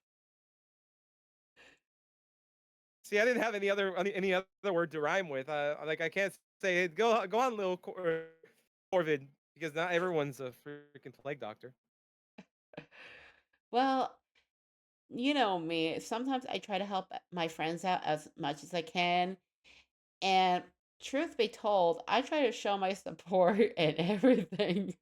Speaker 2: See, I didn't have any other word to rhyme with. Like I can't say it. Go on, little Corvid, because not everyone's a freaking plague doctor.
Speaker 1: Well, you know me. Sometimes I try to help my friends out as much as I can. And truth be told, I try to show my support and everything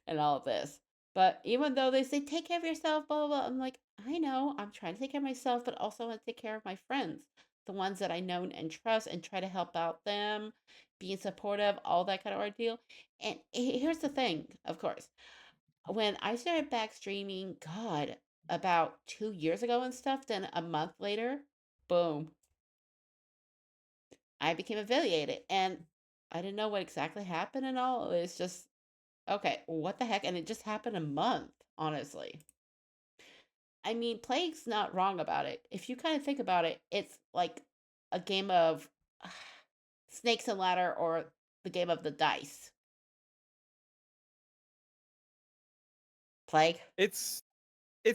Speaker 1: and all of this. But even though they say, take care of yourself, blah, blah, blah, I'm like, I know, I'm trying to take care of myself, but also I want to take care of my friends, the ones that I know and trust, and try to help out them, being supportive, all that kind of ordeal. And here's the thing, of course, when I started back streaming, God, about 2 years ago and stuff, then a month later, boom, I became affiliated. And I didn't know what exactly happened and all. It's just, okay, what the heck? And it just happened a month, honestly. I mean, Plague's not wrong about it. If you kind of think about it, it's like a game of snakes and ladder or the game of the dice. Plague.
Speaker 2: It's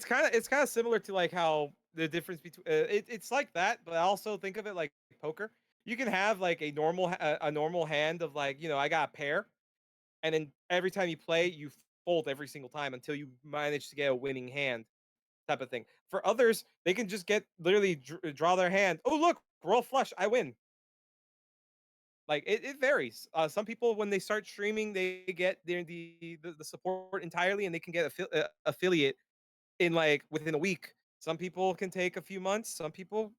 Speaker 2: kind of similar to like how the difference between it's like that, but I also think of it like poker. You can have like a normal hand of like I got a pair, and then every time you play, you fold every single time until you manage to get a winning hand, type of thing. For others, they can just get literally draw their hand. Oh look, roll flush, I win. Like it varies. Some people when they start streaming, they get the support entirely, and they can get affiliate in like within a week. Some people can take a few months. Some people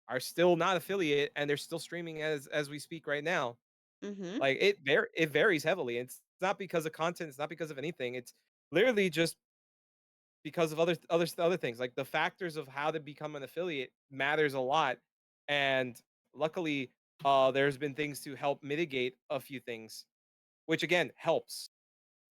Speaker 2: are still not affiliate and they're still streaming as we speak right now.
Speaker 1: Mhm.
Speaker 2: Like it varies heavily. It's not because of content, it's not because of anything. It's literally just because of other things. Like the factors of how to become an affiliate matters a lot. And luckily, there's been things to help mitigate a few things, which again helps.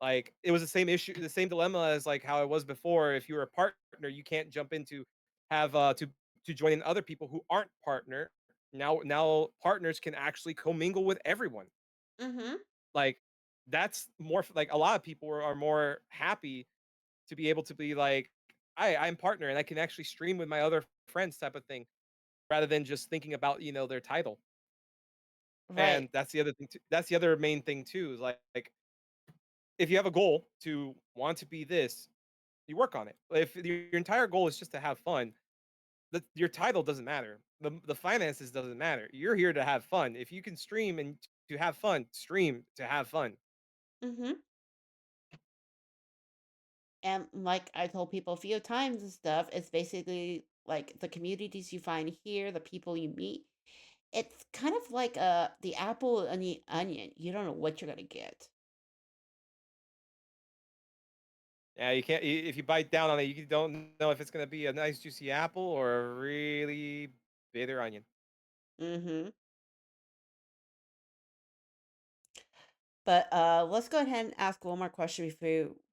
Speaker 2: Like it was the same issue, the same dilemma as like how it was before. If you were a partner, you can't jump into have to join in other people who aren't partner. Now partners can actually commingle with everyone.
Speaker 1: Mhm.
Speaker 2: Like that's more like a lot of people are more happy to be able to be like, I'm partner and I can actually stream with my other friends type of thing rather than just thinking about, their title.
Speaker 1: Right.
Speaker 2: And that's the other thing too, that's the other main thing too, is like if you have a goal to want to be this, you work on it. If your entire goal is just to have fun, your title doesn't matter. The finances doesn't matter. You're here to have fun. If you can stream and to have fun, stream to have fun.
Speaker 1: Mhm. And like I told people a few times and stuff, it's basically like the communities you find here, the people you meet. It's kind of like the apple and the onion. You don't know what you're gonna get.
Speaker 2: Yeah, you can't. If you bite down on it, you don't know if it's gonna be a nice juicy apple or a really bitter onion.
Speaker 1: Mhm. But let's go ahead and ask one more question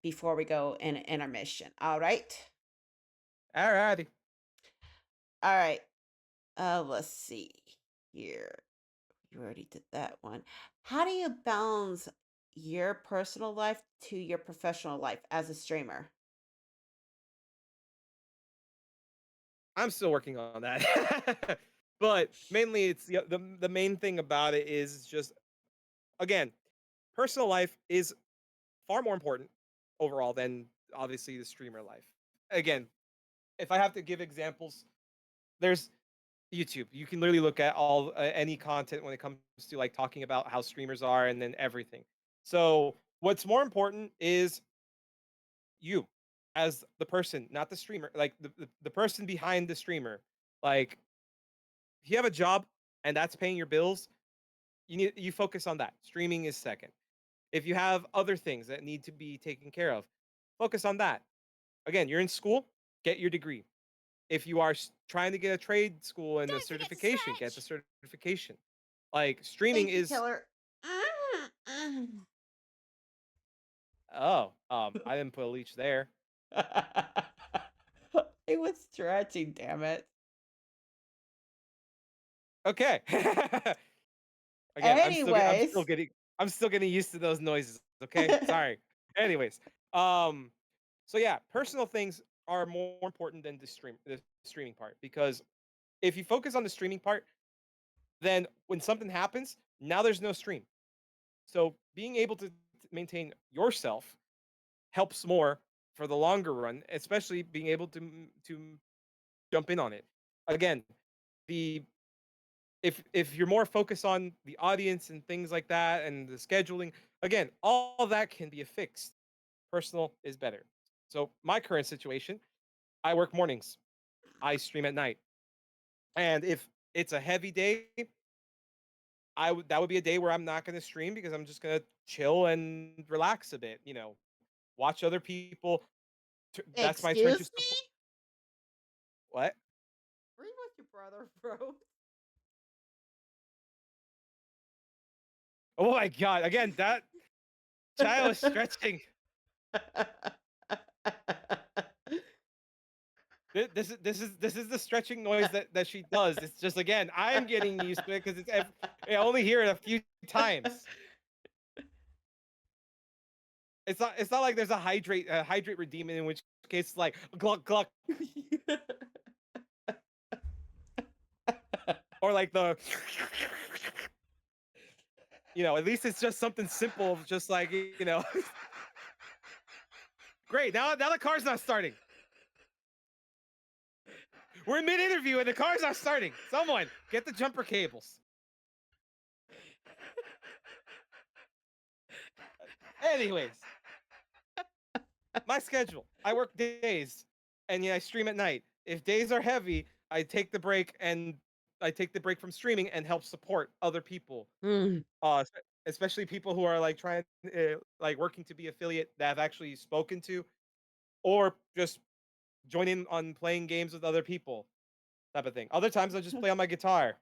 Speaker 1: before we go in intermission. All right.
Speaker 2: Alrighty.
Speaker 1: All right. Let's see here. You already did that one. How do you balance your personal life to your professional life as a streamer?
Speaker 2: I'm still working on that, but mainly it's the main thing about it is just again, personal life is far more important overall than obviously the streamer life. Again, if I have to give examples, there's YouTube. You can literally look at all any content when it comes to like talking about how streamers are and then everything. So, what's more important is you as the person, not the streamer, like the person behind the streamer. Like, if you have a job and that's paying your bills, you focus on that. Streaming is second. If you have other things that need to be taken care of, focus on that. Again, you're in school, get your degree. If you are trying to get a trade school and a
Speaker 1: Don't forget to
Speaker 2: certification, get the
Speaker 1: stretch.
Speaker 2: certification. Like streaming
Speaker 1: Thank you,
Speaker 2: is
Speaker 1: killer. Mm,
Speaker 2: oh, I didn't put a leech there.
Speaker 1: mm. It was stretching, damn it.
Speaker 2: Okay. Again,
Speaker 1: Anyways.
Speaker 2: I'm still getting used to those noises. Okay, sorry. Anyways, um, so yeah, personal things are more important than the streaming part because if you focus on the streaming part, then when something happens, now there's no stream. So being able to maintain yourself helps more for the longer run, especially being able to jump in on it. Again, the if you're more focused on the audience and things like that and the scheduling, again, all that can be fixed. Personal is better. So my current situation, I work mornings, I stream at night. And if it's a heavy day, that would be a day where I'm not going to stream because I'm just going to chill and relax a bit, watch other people. That's my turn to
Speaker 1: Excuse
Speaker 2: support.
Speaker 1: me?
Speaker 2: What?
Speaker 1: Bring with your brother, bro.
Speaker 2: Oh my god! Again, that child is stretching. This is the stretching noise that she does. It's just again, I'm getting used to it because I only hear it a few times. It's not like there's a hydrate redeem in which case it's like gluck gluck or like the at least it's just something simple of just like great, now the car's not starting. We're in mid interview and the car's not starting. Someone get the jumper cables. Anyways, my schedule. I work days and I stream at night. If days are heavy, I take the break and I take the break from streaming and help support other people,
Speaker 1: Mm.
Speaker 2: especially people who are like trying, like working to be affiliate that I've actually spoken to, or just join in on playing games with other people, type of thing. Other times I just play on my guitar.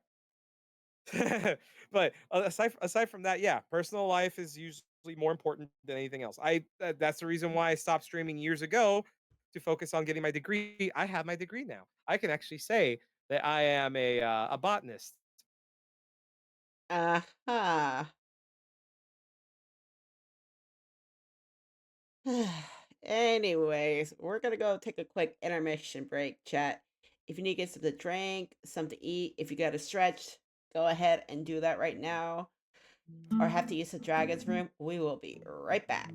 Speaker 2: But aside from that, yeah, personal life is usually more important than anything else. That's the reason why I stopped streaming years ago to focus on getting my degree. I have my degree now. I can actually say that I am a botanist.
Speaker 1: Uh-huh. Anyways, we're gonna go take a quick intermission break, chat. If you need to get something to drink, something to eat, if you got to stretch, go ahead and do that right now. Or have to use the dragon's room, we will be right back.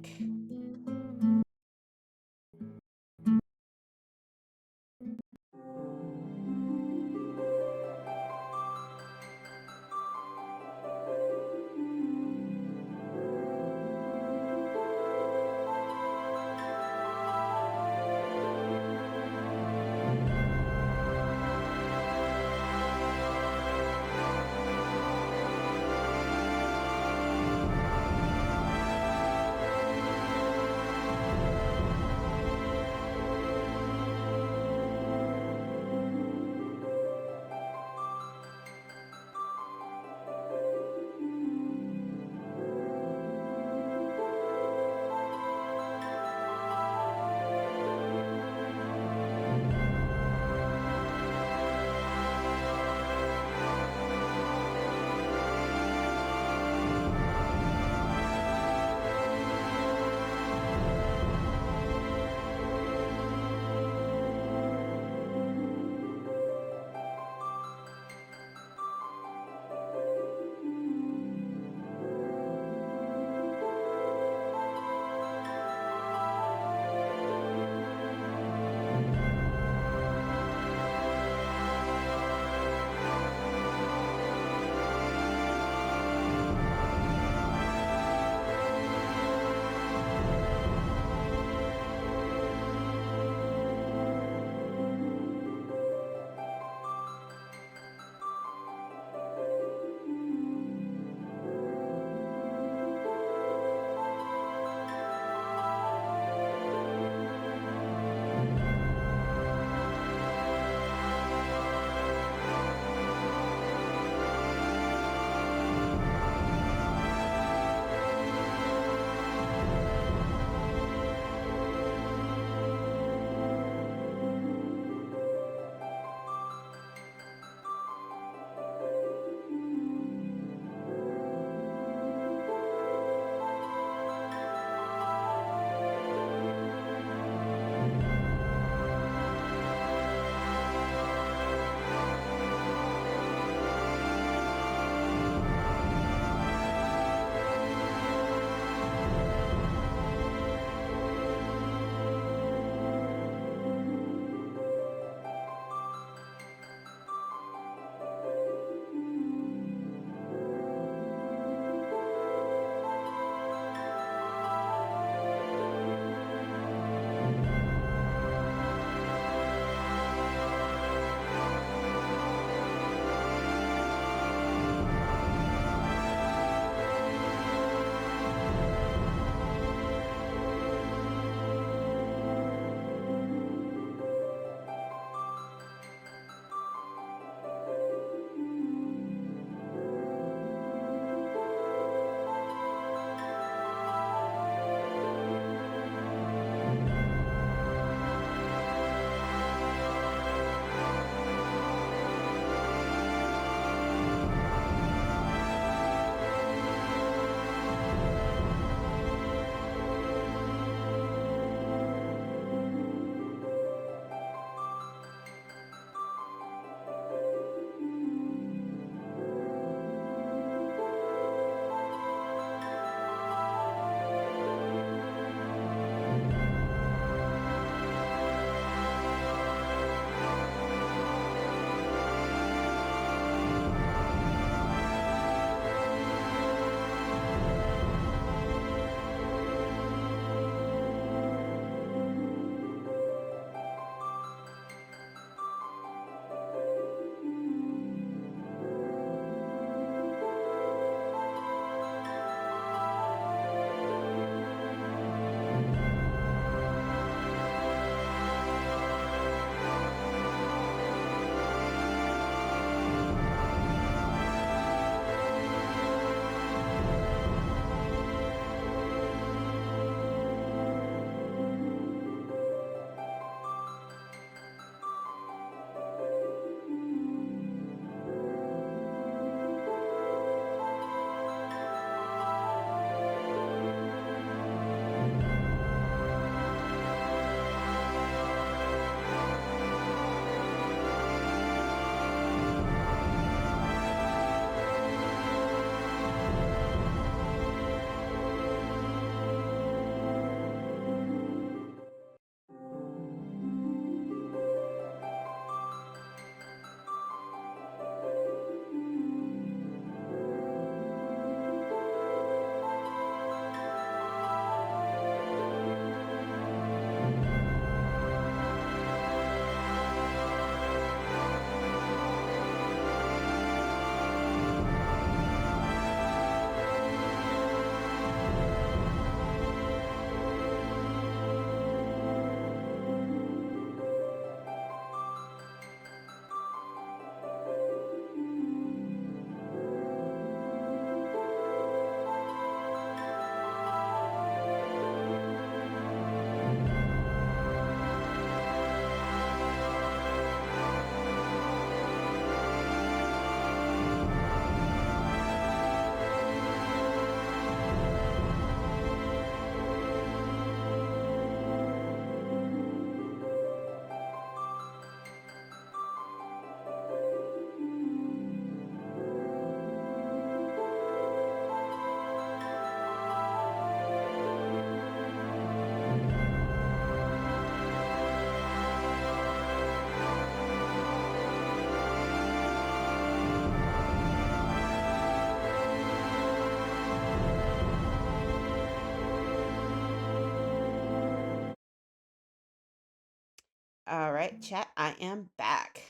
Speaker 1: right, chat, I am back.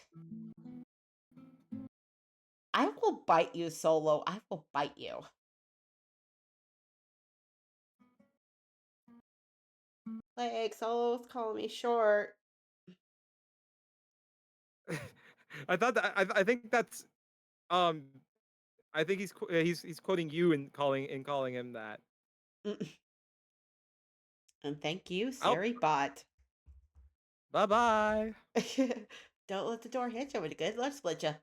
Speaker 1: I will bite you, Solo. I will bite you. Like, Solo's calling me short.
Speaker 2: I thought that I think that's um I think he's quoting you and calling him that.
Speaker 1: Mm, and thank you,
Speaker 2: Oh,
Speaker 1: Siri bot.
Speaker 2: bye bye.
Speaker 1: Don't let the door hit you with a good love split you.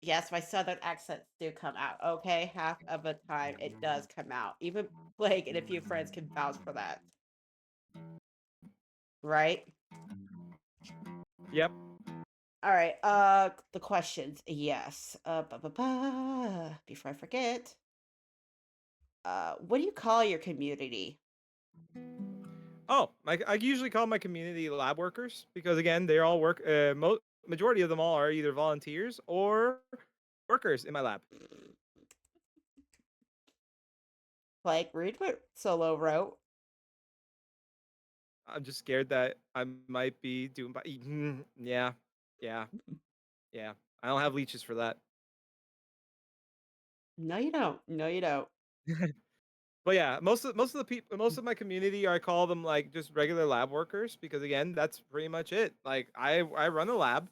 Speaker 1: Yes, my southern accents do come out. Okay, half of the time it does come out. Even Blake and a few friends can vouch for that. Right?
Speaker 2: Yep.
Speaker 1: All right. The questions. Yes. Before I forget, what do you call your community?
Speaker 2: Oh, I usually call my community lab workers because again, they all work. Majority of them all are either volunteers or workers in my lab.
Speaker 1: Like, read what Solo wrote.
Speaker 2: I'm just scared that I might be doing. Yeah, yeah, yeah. I don't have leeches for that.
Speaker 1: No, you don't. No, you don't.
Speaker 2: But yeah, most of the people, most of my community, I call them like just regular lab workers because again, that's pretty much it. Like I run a lab,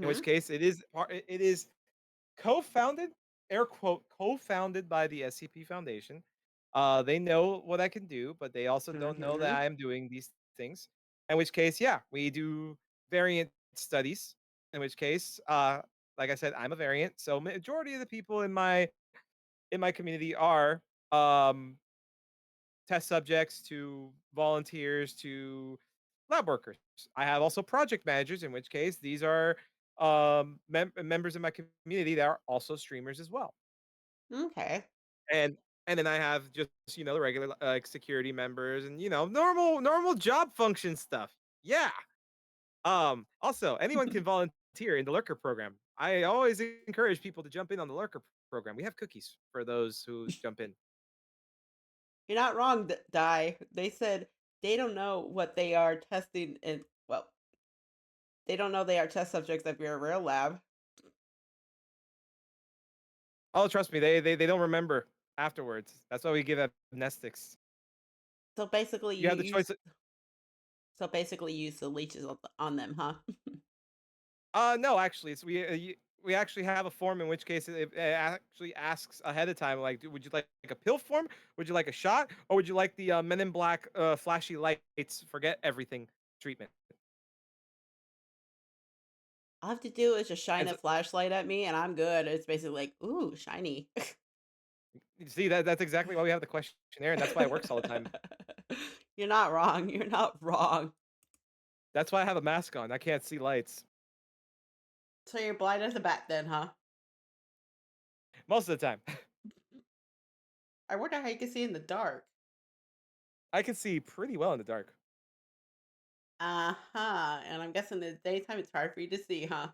Speaker 2: in which
Speaker 1: Mm-hmm.
Speaker 2: case it is co-founded, air quote, co-founded by the SCP Foundation. They know what I can do, but they also don't know that
Speaker 1: Mm-hmm.
Speaker 2: I am doing these things. In which case, yeah, we do variant studies. In which case, like I said, I'm a variant, so majority of the people in my community are um test subjects to volunteers to lab workers. I have also project managers, in which case these are members of my community that are also streamers as well.
Speaker 1: Okay.
Speaker 2: And and then I have just the regular like security members and normal job function stuff. Yeah. Also, anyone can volunteer in the lurker program. I always encourage people to jump in on the lurker program. We have cookies for those who jump in.
Speaker 1: You're not wrong, Di. They said they don't know what they are testing and well, they don't know they are test subjects of your real lab.
Speaker 2: Oh, trust me, they don't remember afterwards. That's why we give amnestics.
Speaker 1: So basically
Speaker 2: You
Speaker 1: you
Speaker 2: have the choice.
Speaker 1: use the leeches on them, huh?
Speaker 2: No, actually, we actually have a form in which case it actually asks ahead of time, like, would you like a pill form? Would you like a shot? Or would you like the Men in Black flashy lights, forget everything treatment?
Speaker 1: All I have to do is just shine
Speaker 2: And
Speaker 1: a
Speaker 2: so,
Speaker 1: flashlight at me and I'm good. It's basically like, ooh, shiny.
Speaker 2: you see, that's exactly why we have the questionnaire, and that's why it works all the time.
Speaker 1: You're not wrong. You're not wrong.
Speaker 2: That's why I have a mask on. I can't see lights
Speaker 1: So you're blind as a bat then, huh?
Speaker 2: most of the time.
Speaker 1: I wonder how you can see in the dark.
Speaker 2: I can see pretty well in the dark.
Speaker 1: Uh-huh. And I'm guessing in the daytime it's hard for you to see, huh?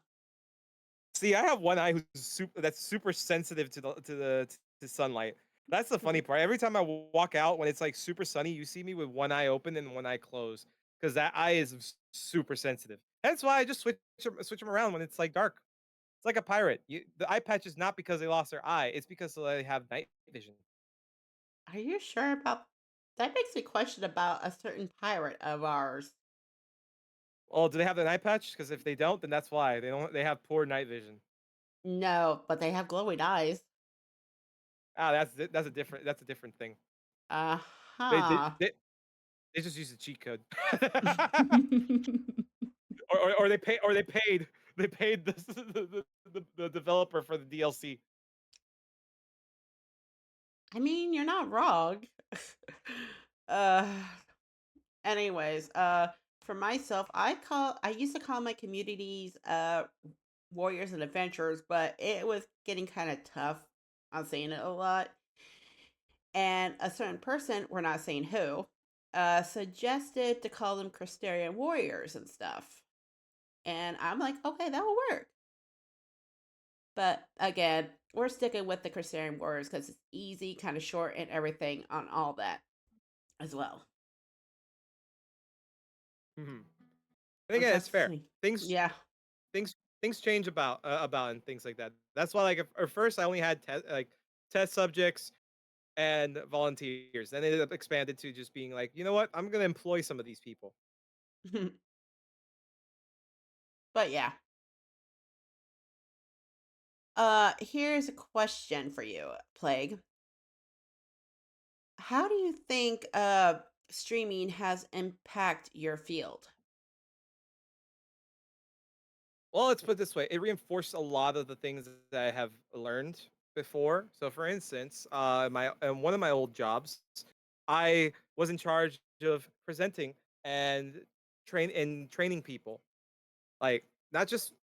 Speaker 2: See, I have one eye who's super sensitive to sunlight. That's the funny part. Every time I walk out when it's like super sunny, you see me with one eye open and one eye closed because that eye is super sensitive. That's why I just switch them around when it's like dark. It's like a pirate. The eye patch is not because they lost their eye; it's because they have night vision.
Speaker 1: Are you sure about that? Makes me question about a certain pirate of ours.
Speaker 2: Well, do they have an eye patch? Because if they don't, then that's why they don't. They have poor night vision.
Speaker 1: No, but they have glowing eyes.
Speaker 2: Ah, that's a different thing. They they,
Speaker 1: Uh-huh.
Speaker 2: they They just use a cheat code. Or they paid the developer for the DLC.
Speaker 1: I mean, you're not wrong. uh anyways, for myself, I used to call my communities warriors and adventurers, but it was getting kind of tough. I'm saying it a lot. And a certain person, we're not saying who, suggested to call them Crystarian warriors and stuff. And I'm like, okay, that will work. But again, we're sticking with the Crystarian warriors because it's easy, kind of short, and everything on all that as well.
Speaker 2: Mhm. And again, it's
Speaker 1: That's
Speaker 2: fair.
Speaker 1: me.
Speaker 2: Things
Speaker 1: Yeah.
Speaker 2: things things change about and things like that. That's why like at first I only had test subjects and volunteers. Then it expanded to just being like, you know what? I'm gonna employ some of these people.
Speaker 1: But yeah. Here's a question for you, Plague. How do you think streaming has impact your field?
Speaker 2: Well, let's put it this way: it reinforced a lot of the things that I have learned before. So, for instance, my in one of my old jobs, I was in charge of presenting and training people, like not just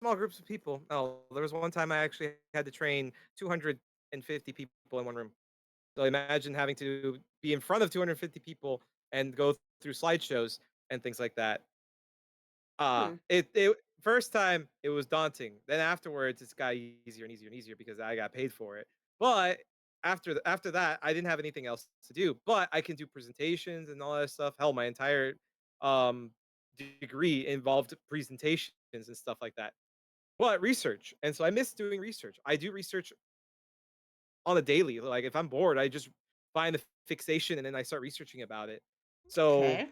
Speaker 2: small groups of people. No, there was one time I actually had to train 250 people in one room. So imagine having to be in front of 250 people and go through slideshows and things like that.
Speaker 1: Hmm.
Speaker 2: It first time it was daunting. Then afterwards, it's got easier and easier and easier because I got paid for it. But after that, I didn't have anything else to do. But I can do presentations and all that stuff. Hell, my entire um degree involved presentations and stuff like that. But research, and so I miss doing research. I do research on a daily. Like if I'm bored, I just find the fixation and then I start researching about it. So
Speaker 1: Okay.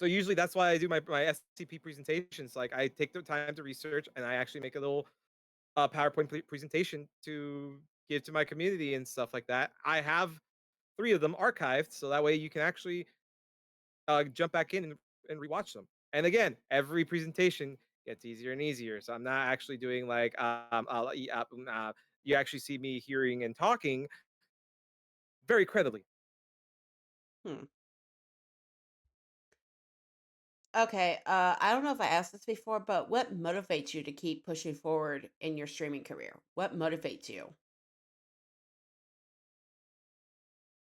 Speaker 2: usually that's why I do my SCP presentations. Like I take the time to research and I actually make a little PowerPoint presentation to give to my community and stuff like that. I have three of them archived, so that way you can actually jump back in and rewatch them. And again, every presentation gets easier and easier. So I'm not actually doing like you actually see me hearing and talking very credibly.
Speaker 1: Hmm. Okay. I don't know if I asked this before, but what motivates you to keep pushing forward in your streaming career? What motivates you?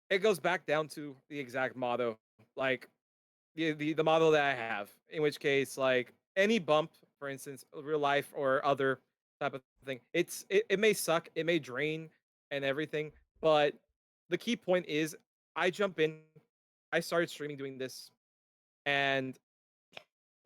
Speaker 2: It goes back down to the exact motto, like the model that I have. In which case, like any bump, for instance, real life or other type of thing, it may suck, it may drain and everything, but the key point is I jump in, I started streaming doing this, and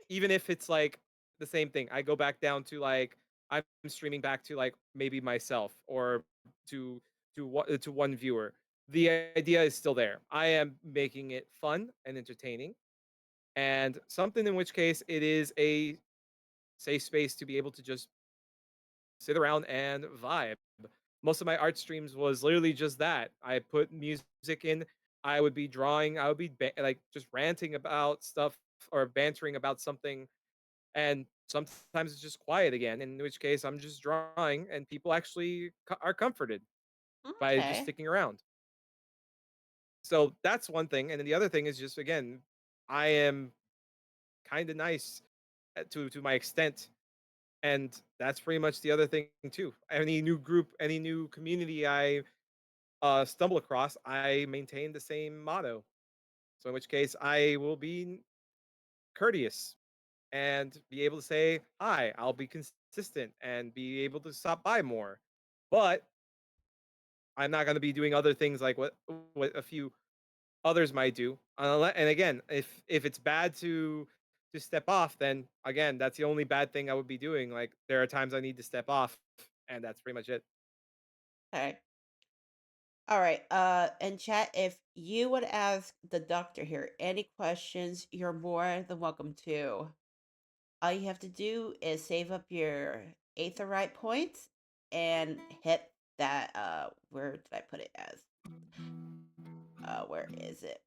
Speaker 2: even if it's like the same thing, I go back down to like I'm streaming back to like maybe myself or to to one viewer. The idea is still there. I am making it fun and entertaining, and something in which case it is a safe space to be able to just sit around and vibe. Most of my art streams was literally just that. I put music in. I would be drawing. I would be like just ranting about stuff or bantering about something, and sometimes it's just quiet again. In which case, I'm just drawing, and people actually are comforted by just
Speaker 1: Okay.
Speaker 2: sticking around. So that's one thing, and then the other thing is just again, I am kind of nice to my extent. And that's pretty much the other thing too. Any new group, any new community I stumble across, I maintain the same motto. So in which case, I will be courteous and be able to say hi. I'll be consistent and be able to stop by more. But I'm not going to be doing other things like what a few others might do. And again, if it's bad to step off, then again, that's the only bad thing I would be doing. Like there are times I need to step off, and that's pretty much it.
Speaker 1: Okay. All right. In chat, if you would ask the doctor here any questions, you're more than welcome to. All you have to do is save up your Aetherite points and hit that where did I put it as? Where is it?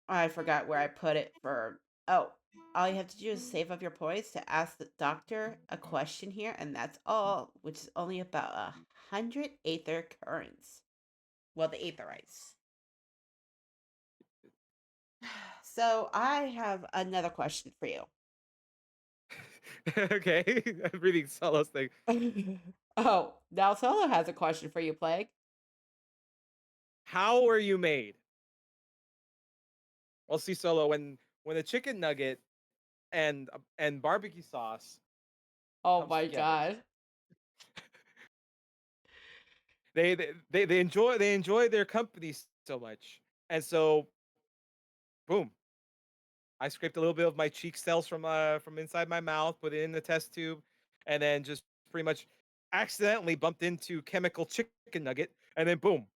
Speaker 1: I forgot where I put it for oh, all you have to do is save up your points to ask the doctor a question here, and that's all, which is only about 100 Aether currents. Well, the Aetherites. So I have another question for you.
Speaker 2: Okay, I'm reading Solo's thing.
Speaker 1: Oh, now Solo has a question for you, Plague.
Speaker 2: How are you made? Well, see, Solo, when a chicken nugget and barbecue sauce
Speaker 1: Oh
Speaker 2: comes
Speaker 1: my
Speaker 2: together,
Speaker 1: god.
Speaker 2: they enjoy their company so much, and so boom, I scraped a little bit of my cheek cells from inside my mouth, put it in the test tube, and then just pretty much accidentally bumped into chemical chicken nugget, and then boom,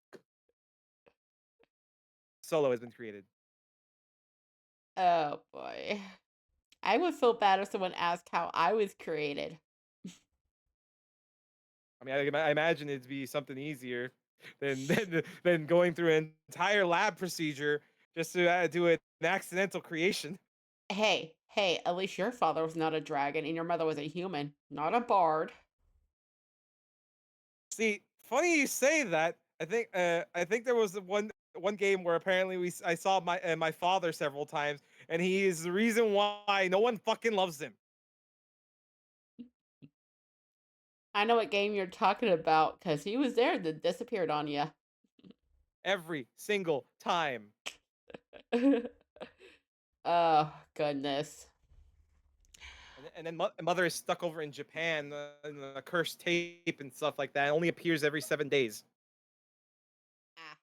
Speaker 2: Solo has been created.
Speaker 1: Oh boy. I would feel bad if someone asked how I was created.
Speaker 2: I mean, I imagine it'd be something easier than going through an entire lab procedure just to do an accidental creation.
Speaker 1: Hey, hey, at least your father was not a dragon and your mother was a human, not a bard.
Speaker 2: See, funny you say that. I think there was one game where apparently I saw my father several times, and he is the reason why no one fucking loves him
Speaker 1: I know what game you're talking about because he was there that disappeared on you.
Speaker 2: every single time.
Speaker 1: Oh, goodness.
Speaker 2: And then mother is stuck over in Japan, in a cursed tape and stuff like that. It only appears every 7 days.
Speaker 1: Ah.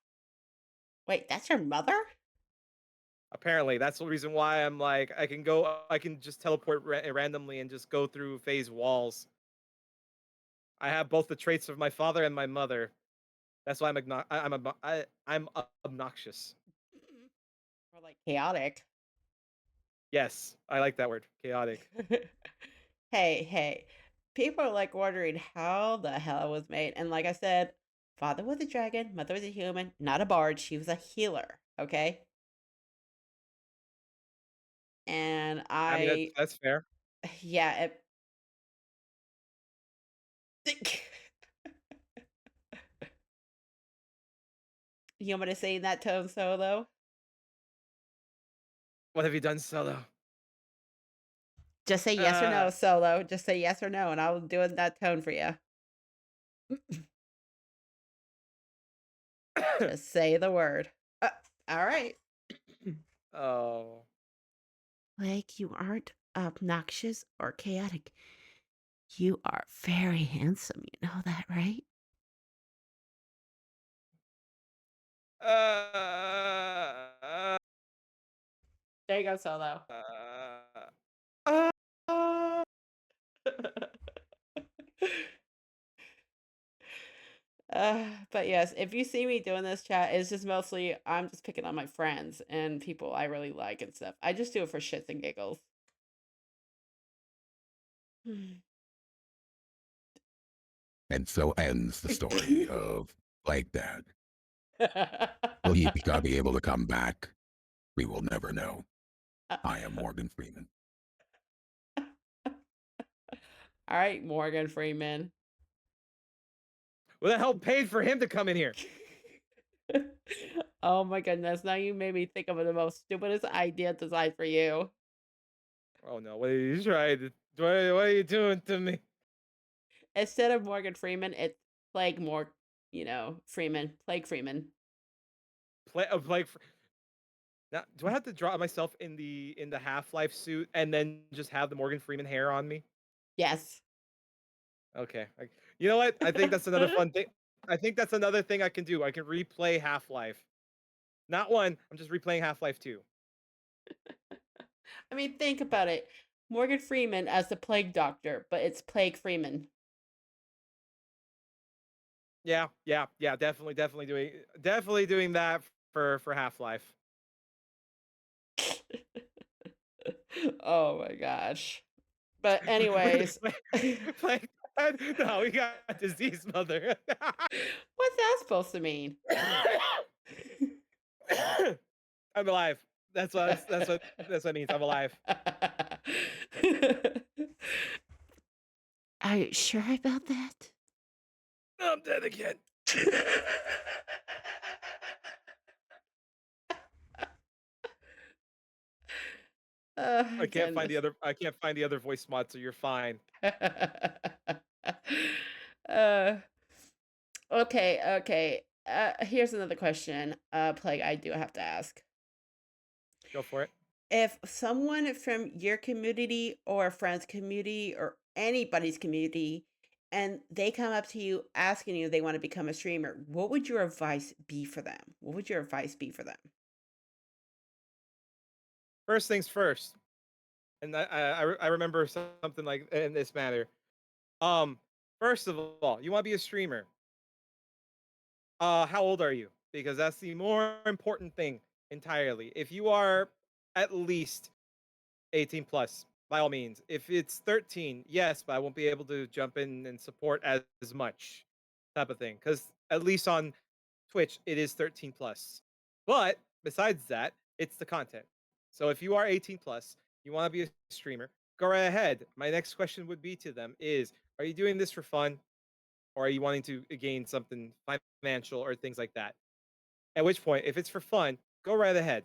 Speaker 1: Wait, that's your mother?
Speaker 2: Apparently, that's the reason why I'm like I can just teleport randomly and just go through phase walls. I have both the traits of my father and my mother. That's why I'm obnoxious.
Speaker 1: Or like chaotic.
Speaker 2: Yes, I like that word, chaotic.
Speaker 1: Hey, hey. People are like wondering how the hell it was made. And like I said, father was a dragon, mother was a human, not a bard. She was a healer. Okay. And
Speaker 2: I mean,
Speaker 1: I,
Speaker 2: that's fair.
Speaker 1: yeah, you want me to say in that tone solo?
Speaker 2: What have you done, Solo?
Speaker 1: Just say yes or
Speaker 2: Uh,
Speaker 1: no, solo. Just say yes or no, and I'll do it in that tone for you. Just say the word. All right.
Speaker 2: oh.
Speaker 1: Like you aren't obnoxious or chaotic. You are very handsome. You know that, right?
Speaker 2: Uh,
Speaker 1: There you go, solo.
Speaker 2: uh, uh,
Speaker 1: But yes, if you see me doing this chat, it's just mostly I'm just picking on my friends and people I really like and stuff. I just do it for shits and giggles.
Speaker 3: And so ends the story of Like Dad. Will he be able to come back? We will never know. I am Morgan Freeman.
Speaker 1: All right, Morgan Freeman.
Speaker 2: Who the hell paid for him to come in here?
Speaker 1: Oh my goodness. Now you made me think of the most stupidest idea designed for you.
Speaker 2: Oh no, what are you trying to what are you doing to me?
Speaker 1: Instead of Morgan Freeman, it's Freeman. Plague Freeman.
Speaker 2: Like now, do I have to draw myself in the Half-Life suit and then just have the Morgan Freeman hair on me?
Speaker 1: Yes.
Speaker 2: Okay. Like, you know what? I think that's another fun thing. I think that's another thing I can do. I can replay Half-Life. Not one, I'm just replaying Half-Life 2.
Speaker 1: I mean, think about it. Morgan Freeman as the plague doctor, but it's Plague Freeman.
Speaker 2: Yeah, yeah, yeah, definitely doing that for Half-Life.
Speaker 1: Oh my gosh. But
Speaker 2: With the
Speaker 1: anyways,
Speaker 2: play no, we got disease mother.
Speaker 1: what's that supposed to mean?
Speaker 2: I'm alive. That's what it means. I'm alive.
Speaker 1: Are you sure about that?
Speaker 2: I'm dead again.
Speaker 1: Oh, goodness.
Speaker 2: I can't find the other voice mod, so you're fine.
Speaker 1: uh, okay, okay. Here's another question, Plague, I do have to ask.
Speaker 2: Go for it.
Speaker 1: If someone from your community or a friend's community or anybody's community and they come up to you asking you they want to become a streamer, what would your advice be for them? What would your advice be for them?
Speaker 2: first things first, and I remember something like in this manner. Um, First of all, you want to be a streamer. How old are you? Because that's the more important thing entirely. If you are at least 18 plus, by all means. If it's 13, yes, but I won't be able to jump in and support as much type of thing. Because at least on Twitch, it is 13 plus. But besides that, it's the content. So if you are 18 plus, you want to be a streamer, go right ahead. My next question would be to them is, are you doing this for fun? Or are you wanting to gain something financial or things like that? At which point, if it's for fun, go right ahead.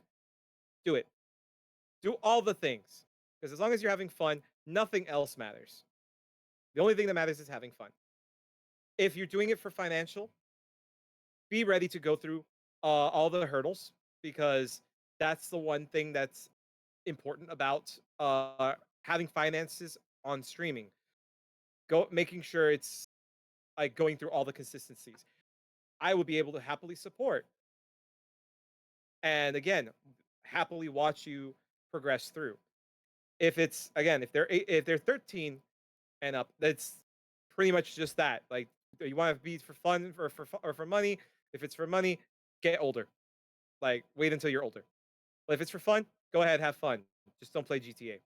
Speaker 2: Do it. Do all the things. Because as long as you're having fun, nothing else matters. The only thing that matters is having fun. If you're doing it for financial, be ready to go through all the hurdles because that's the one thing that's important about having finances on streaming. Go making sure it's like going through all the consistencies. I would be able to happily support and again happily watch you progress through. If it's again if they're 13 and up, that's pretty much just that. Like you want to be for fun or for money. If it's for money, get older. Like wait until you're older. But if it's for fun, go ahead, have fun. Just don't play GTA.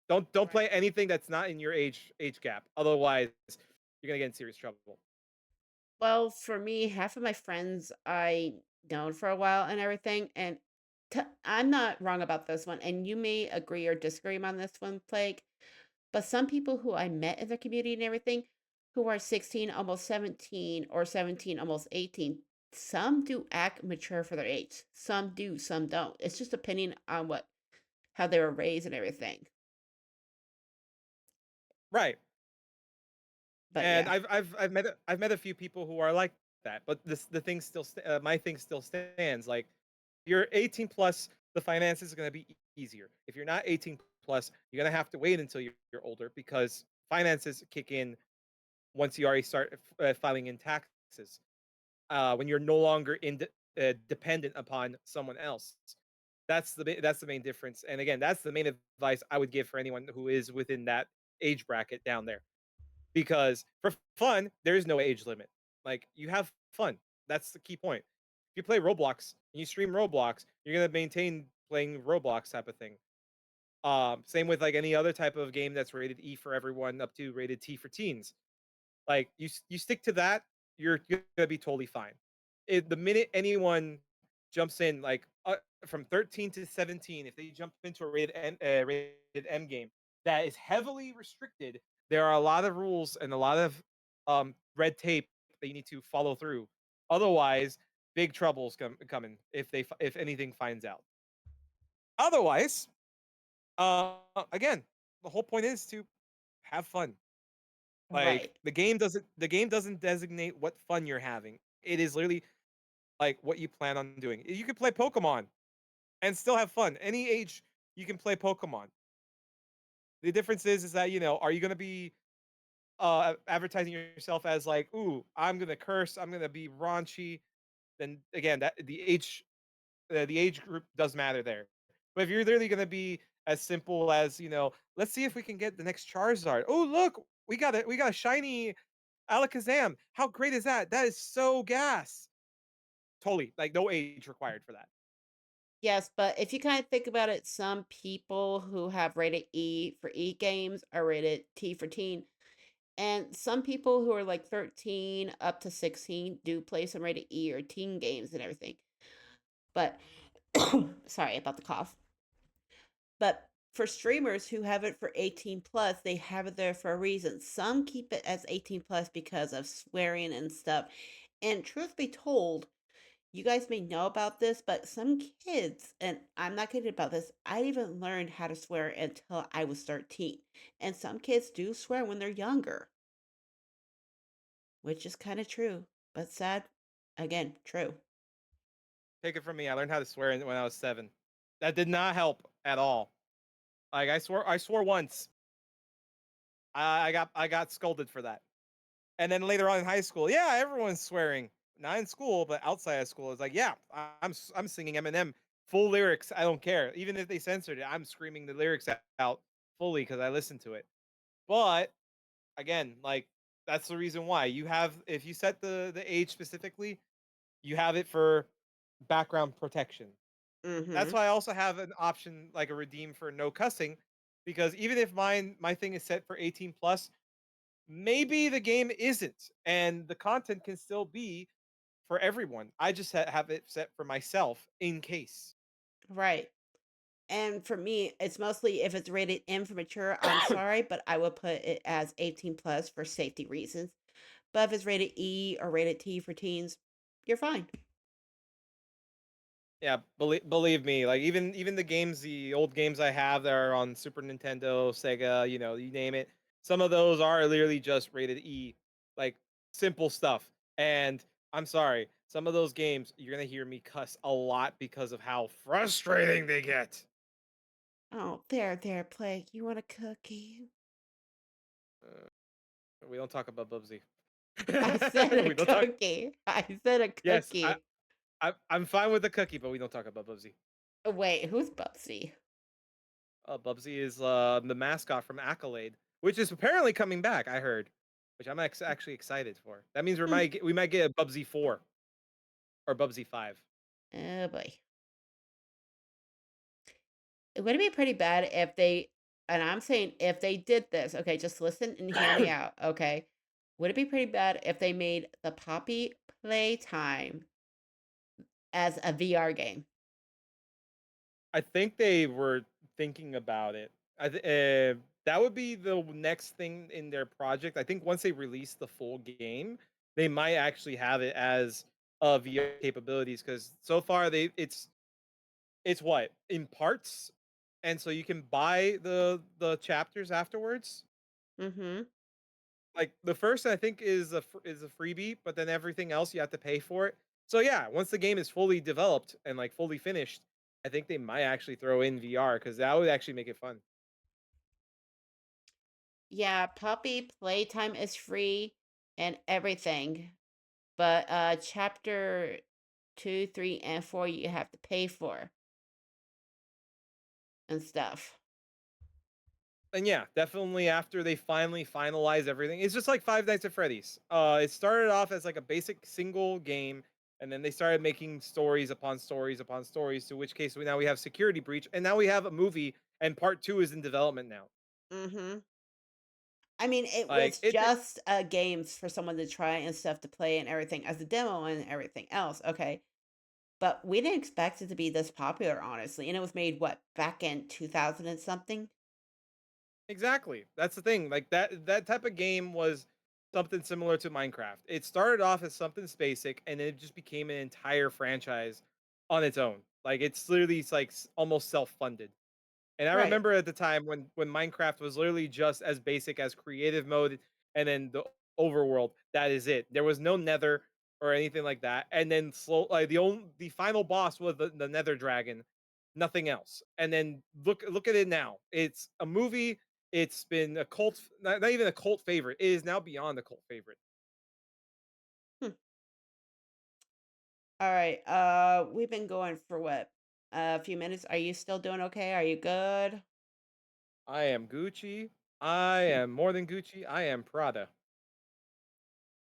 Speaker 2: Don't
Speaker 1: Right.
Speaker 2: play anything that's not in your age gap. Otherwise, you're gonna get in serious trouble.
Speaker 1: Well, for me, half of my friends I known for a while and everything, and I'm not wrong about this one, and you may agree or disagree on this one, Plague. But some people who I met in the community and everything, who are 16, almost 17, or 17, almost 18, some do act mature for their age. Some do, some don't. It's just depending on how they were raised and everything.
Speaker 2: Right.
Speaker 1: But
Speaker 2: And
Speaker 1: yeah.
Speaker 2: I've met a few people who are like that, but the thing still my thing still stands. Like, if you're 18 plus, the finances are gonna be easier. If you're not 18 plus, you're gonna have to wait until you're older because finances kick in once you already start filing in taxes. When you're no longer dependent upon someone else. That's the main difference. And again, that's the main advice I would give for anyone who is within that age bracket down there because for fun, there is no age limit. Like you have fun. That's the key point. If you play Roblox and you stream Roblox, you're gonna maintain playing Roblox type of thing. Same with like any other type of game that's rated E for everyone up to rated T for teens. Like you stick to that, you're gonna be totally fine. The minute anyone jumps in, like from 13 to 17, if they jump into a rated M game that is heavily restricted, there are a lot of rules and a lot of red tape that you need to follow through. Otherwise, big troubles coming if anything finds out. Otherwise, uh, again, the whole point is to have fun. Like
Speaker 1: Right.
Speaker 2: the game doesn't designate what fun you're having. It is literally like what you plan on doing. You can play Pokemon and still have fun. Any age you can play Pokemon. The difference is that are you gonna be advertising yourself as like, ooh, I'm gonna curse, I'm gonna be raunchy. Then again, that the age group does matter there. But if you're literally gonna be as simple as let's see if we can get the next Charizard. Oh look, we got a shiny Alakazam. How great is that? That is so gas. Totally, like no age required for that.
Speaker 1: Yes, but if you kind of think about it, some people who have rated E for E games are rated T for teen. And some people who are like 13 up to 16 do play some rated E or teen games and everything. But sorry about the cough. But for streamers who have it for 18 plus, they have it there for a reason. Some keep it as 18 plus because of swearing and stuff. And truth be told, you guys may know about this, but some kids, and I'm not kidding about this, I even learned how to swear until I was 13. And some kids do swear when they're younger, which is kind of true, but sad. Again, true.
Speaker 2: Take it from me. I learned how to swear when I was 7. That did not help at all. Like I swore once. I got scolded for that. And then later on in high school, yeah, everyone's swearing. Not in school, but outside of school, it's like, yeah, I'm singing Eminem full lyrics. I don't care. Even if they censored it, I'm screaming the lyrics out fully because I listened to it. But again, like that's the reason why you have if you set the age specifically, you have it for background protection. That's
Speaker 1: Mhm.
Speaker 2: why I also have an option like a redeem for no cussing because even if my thing is set for 18 plus, maybe the game isn't and the content can still be for everyone. I just have it set for myself in case.
Speaker 1: Right. And for me, it's mostly if it's rated M for mature, I'm sorry, but I will put it as 18 plus for safety reasons. But if it's rated E or rated T for teens, you're fine.
Speaker 2: Yeah, believe me, like even the games, the old games I have that are on Super Nintendo, Sega, you name it. Some of those are literally just rated E, like simple stuff. And I'm sorry, some of those games you're gonna hear me cuss a lot because of how frustrating they get.
Speaker 1: Oh, there, Plague. You want a cookie?
Speaker 2: Uh, we don't talk about Bubsy.
Speaker 1: I said a
Speaker 2: We don't talk.
Speaker 1: cookie. I said a
Speaker 2: Yes,
Speaker 1: cookie.
Speaker 2: I'm fine with the cookie, but we don't talk about Bubsy.
Speaker 1: Wait, who's Bubsy?
Speaker 2: Bubsy is the mascot from Accolade, which is apparently coming back. I heard, which I'm actually excited for. That means
Speaker 1: Hmm.
Speaker 2: we might get a Bubsy 4 or Bubsy 5.
Speaker 1: Oh boy. It would be pretty bad if they, and I'm saying if they did this, okay, just listen and hear me out, okay? Would it be pretty bad if they made the Poppy Playtime as a VR game?
Speaker 2: I think they were thinking about it. That would be the next thing in their project. I think once they release the full game, they might actually have it as VR capabilities because so far it's what in parts, and so you can buy the chapters afterwards.
Speaker 1: Mm-hmm.
Speaker 2: Like the first, I think, is a freebie, but then everything else you have to pay for it. So yeah, once the game is fully developed and like fully finished, I think they might actually throw in VR because that would actually make it fun.
Speaker 1: Yeah, Poppy Playtime is free and everything, but chapter 2, 3, and 4 you have to pay for and stuff.
Speaker 2: And yeah, definitely after they finally finalize everything, it's just like Five Nights at Freddy's. It started off as like a basic single game, and then they started making stories upon stories upon stories. To which case, now we have Security Breach, and now we have a movie, and part two is in development now.
Speaker 1: Mm-hmm. I mean, it
Speaker 2: Like
Speaker 1: was
Speaker 2: it
Speaker 1: just games for someone to try and stuff to play and everything as a demo and everything else. Okay. But we didn't expect it to be this popular, honestly. And it was made what, back in 2000 and something?
Speaker 2: Exactly. That's the thing. Like that type of game was something similar to Minecraft. It started off as something basic and it just became an entire franchise on its own. Like it's like almost self-funded. And I
Speaker 1: Right.
Speaker 2: remember at the time when Minecraft was literally just as basic as creative mode and then the overworld. That is it. There was no Nether or anything like that. And then like the final boss was the Nether dragon, nothing else. And then look at it now. It's a movie. It's been a not even a cult favorite. It is now beyond a cult favorite.
Speaker 1: Hmm. All right. We've been going for what? A few minutes. Are you still doing okay? Are you good?
Speaker 2: I am Gucci. I
Speaker 1: Hmm.
Speaker 2: am more than Gucci. I am Prada.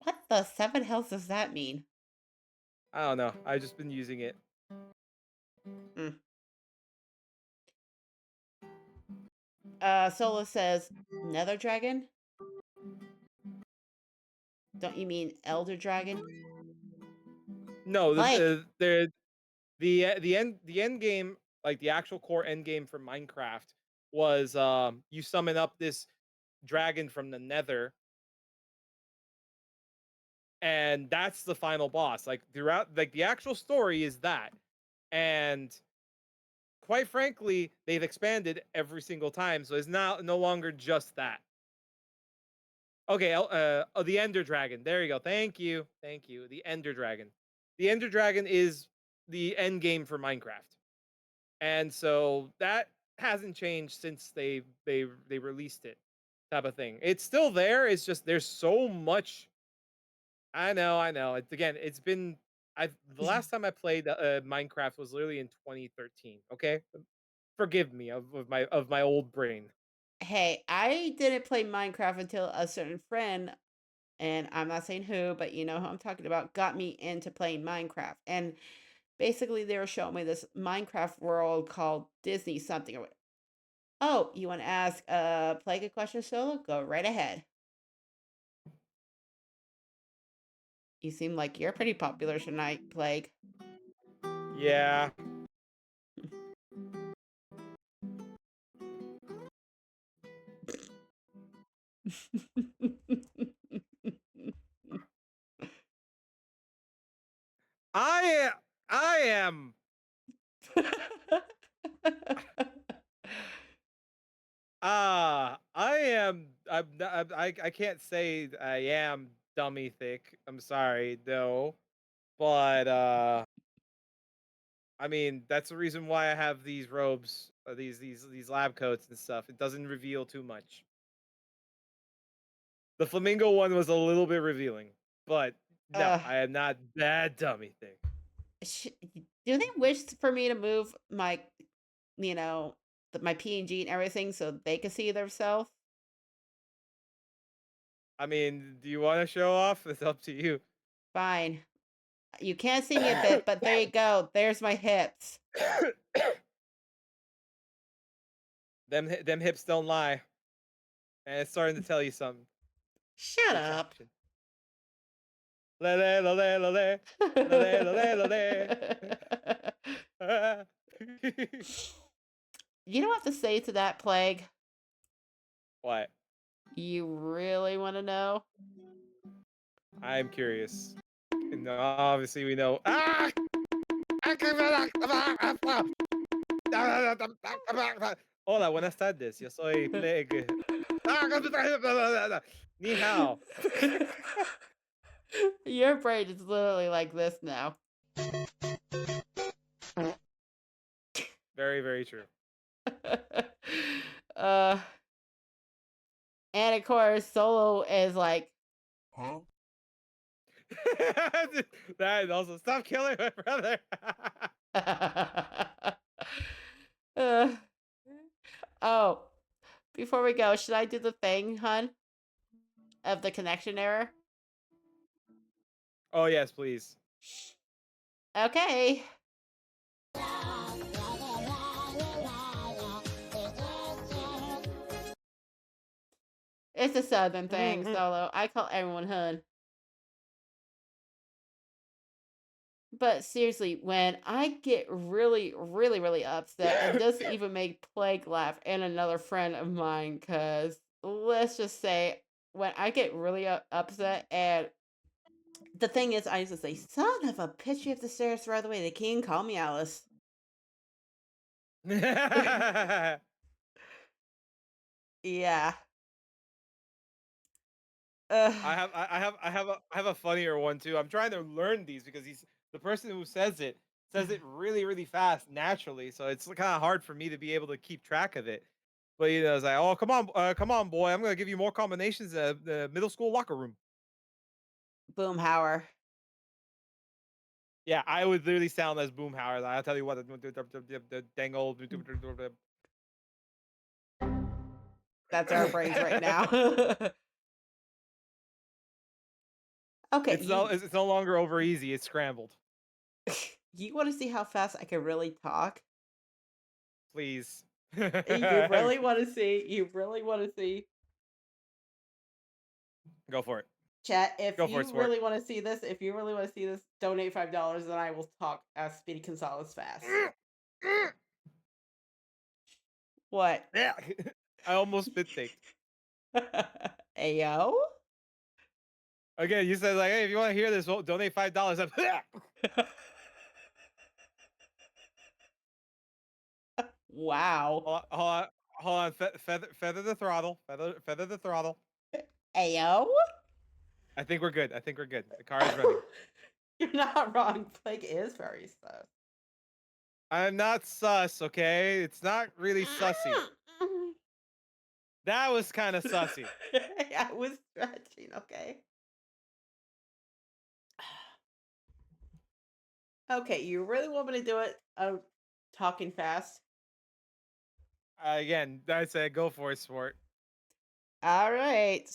Speaker 1: What the seven hells does that mean?
Speaker 2: I don't know. I've just been using it.
Speaker 1: Hmm. Solo says Nether Dragon? Don't you mean Elder Dragon?
Speaker 2: No,
Speaker 1: Like,
Speaker 2: the end game, like the actual core end game for Minecraft, was you summon up this dragon from the Nether, and that's the final boss. Like throughout, like the actual story is that, and quite frankly, they've expanded every single time, so it's now no longer just that. Okay, the Ender Dragon. There you go. Thank you. The Ender Dragon. The Ender Dragon is the end game for Minecraft. And so that hasn't changed since they released it, type of thing. It's still there. It's just there's so much. I know. It's again. It's been. The last time I played Minecraft was literally in 2013. Okay, forgive me of my old brain.
Speaker 1: Hey, I didn't play Minecraft until a certain friend, and I'm not saying who, but you know who I'm talking about, got me into playing Minecraft. And basically, they were showing me this Minecraft world called Disney something. Or oh, you want to ask Plague a question, Solo? Go right ahead. You seem like you're pretty popular tonight, Plague.
Speaker 2: Yeah. I I am I am I can't say I am dummy thick. I'm sorry though. But I mean, that's the reason why I have these robes, these lab coats and stuff. It doesn't reveal too much. The flamingo one was a little bit revealing, but no,
Speaker 1: uh,
Speaker 2: I am not that dummy thick.
Speaker 1: do they wish for me to move my, you know, my PNG and everything so they can see themselves?
Speaker 2: I mean, do you want to show off? It's up to you.
Speaker 1: Fine. You can't see me a bit, but there you go. There's my hips.
Speaker 2: Them hips don't lie, and it's starting to tell you something.
Speaker 1: Shut
Speaker 2: Good
Speaker 1: up.
Speaker 2: caption. Le le le le le le le le le le le.
Speaker 1: You don't have to say to that, Plague.
Speaker 2: What?
Speaker 1: You really want to know?
Speaker 2: I'm curious. And obviously we know. Hola, buenas tardes. Yo soy Plague. Ni hao.
Speaker 1: Your brain is literally like this now.
Speaker 2: Very, very true.
Speaker 1: uh, and of course, Solo is like,
Speaker 3: Huh?
Speaker 2: That is also stop killing my brother.
Speaker 1: uh, oh, before we go, should I do the thing, hun, of the connection error?
Speaker 2: Oh yes, please.
Speaker 1: Okay. It's a southern thing, Solo. I call everyone hun. But seriously, when I get really, really, really upset, it doesn't even make Plague laugh and another friend of mine, because let's just say, when I get really upset, and the thing is, I used to say, son of a bitch, you have the stairs throw the way. They can't call me Alice. Yeah. Ugh.
Speaker 2: I have a funnier one too. I'm trying to learn these because he's the person who says it really really fast naturally. So it's kind of hard for me to be able to keep track of it. But you know, it's like, oh come on, boy, I'm gonna give you more combinations of the middle school locker room.
Speaker 1: Boomhauer.
Speaker 2: Yeah, I would literally sound as Boomhauer. I'll tell you what, the dang old.
Speaker 1: That's our brains right now. Okay,
Speaker 2: It's no longer over easy. It's scrambled.
Speaker 1: you want to see how fast I can really talk?
Speaker 2: Please.
Speaker 1: You really want to see? You really want to see?
Speaker 2: Go for it.
Speaker 1: Chat, if
Speaker 2: Go for it,
Speaker 1: you
Speaker 2: sport.
Speaker 1: really want to see this, if you really want to see this, donate $5 and I will talk as Speedy Gonzalez fast. What?
Speaker 2: Yeah. I almost spit taked.
Speaker 1: Ayo?
Speaker 2: Again, you said like, hey, if you want to hear this, well, donate $5.
Speaker 1: Wow.
Speaker 2: Hold on. Feather the throttle. Feather the throttle.
Speaker 1: Ayo?
Speaker 2: I think we're good. The car is running.
Speaker 1: You're not wrong. Plague is very sus.
Speaker 2: I'm not sus, okay? It's not really sussy. That was kind of sussy.
Speaker 1: I was stretching, okay? Okay, you really want me to do it? Talking fast.
Speaker 2: Again, I said go for it, sport.
Speaker 1: All right.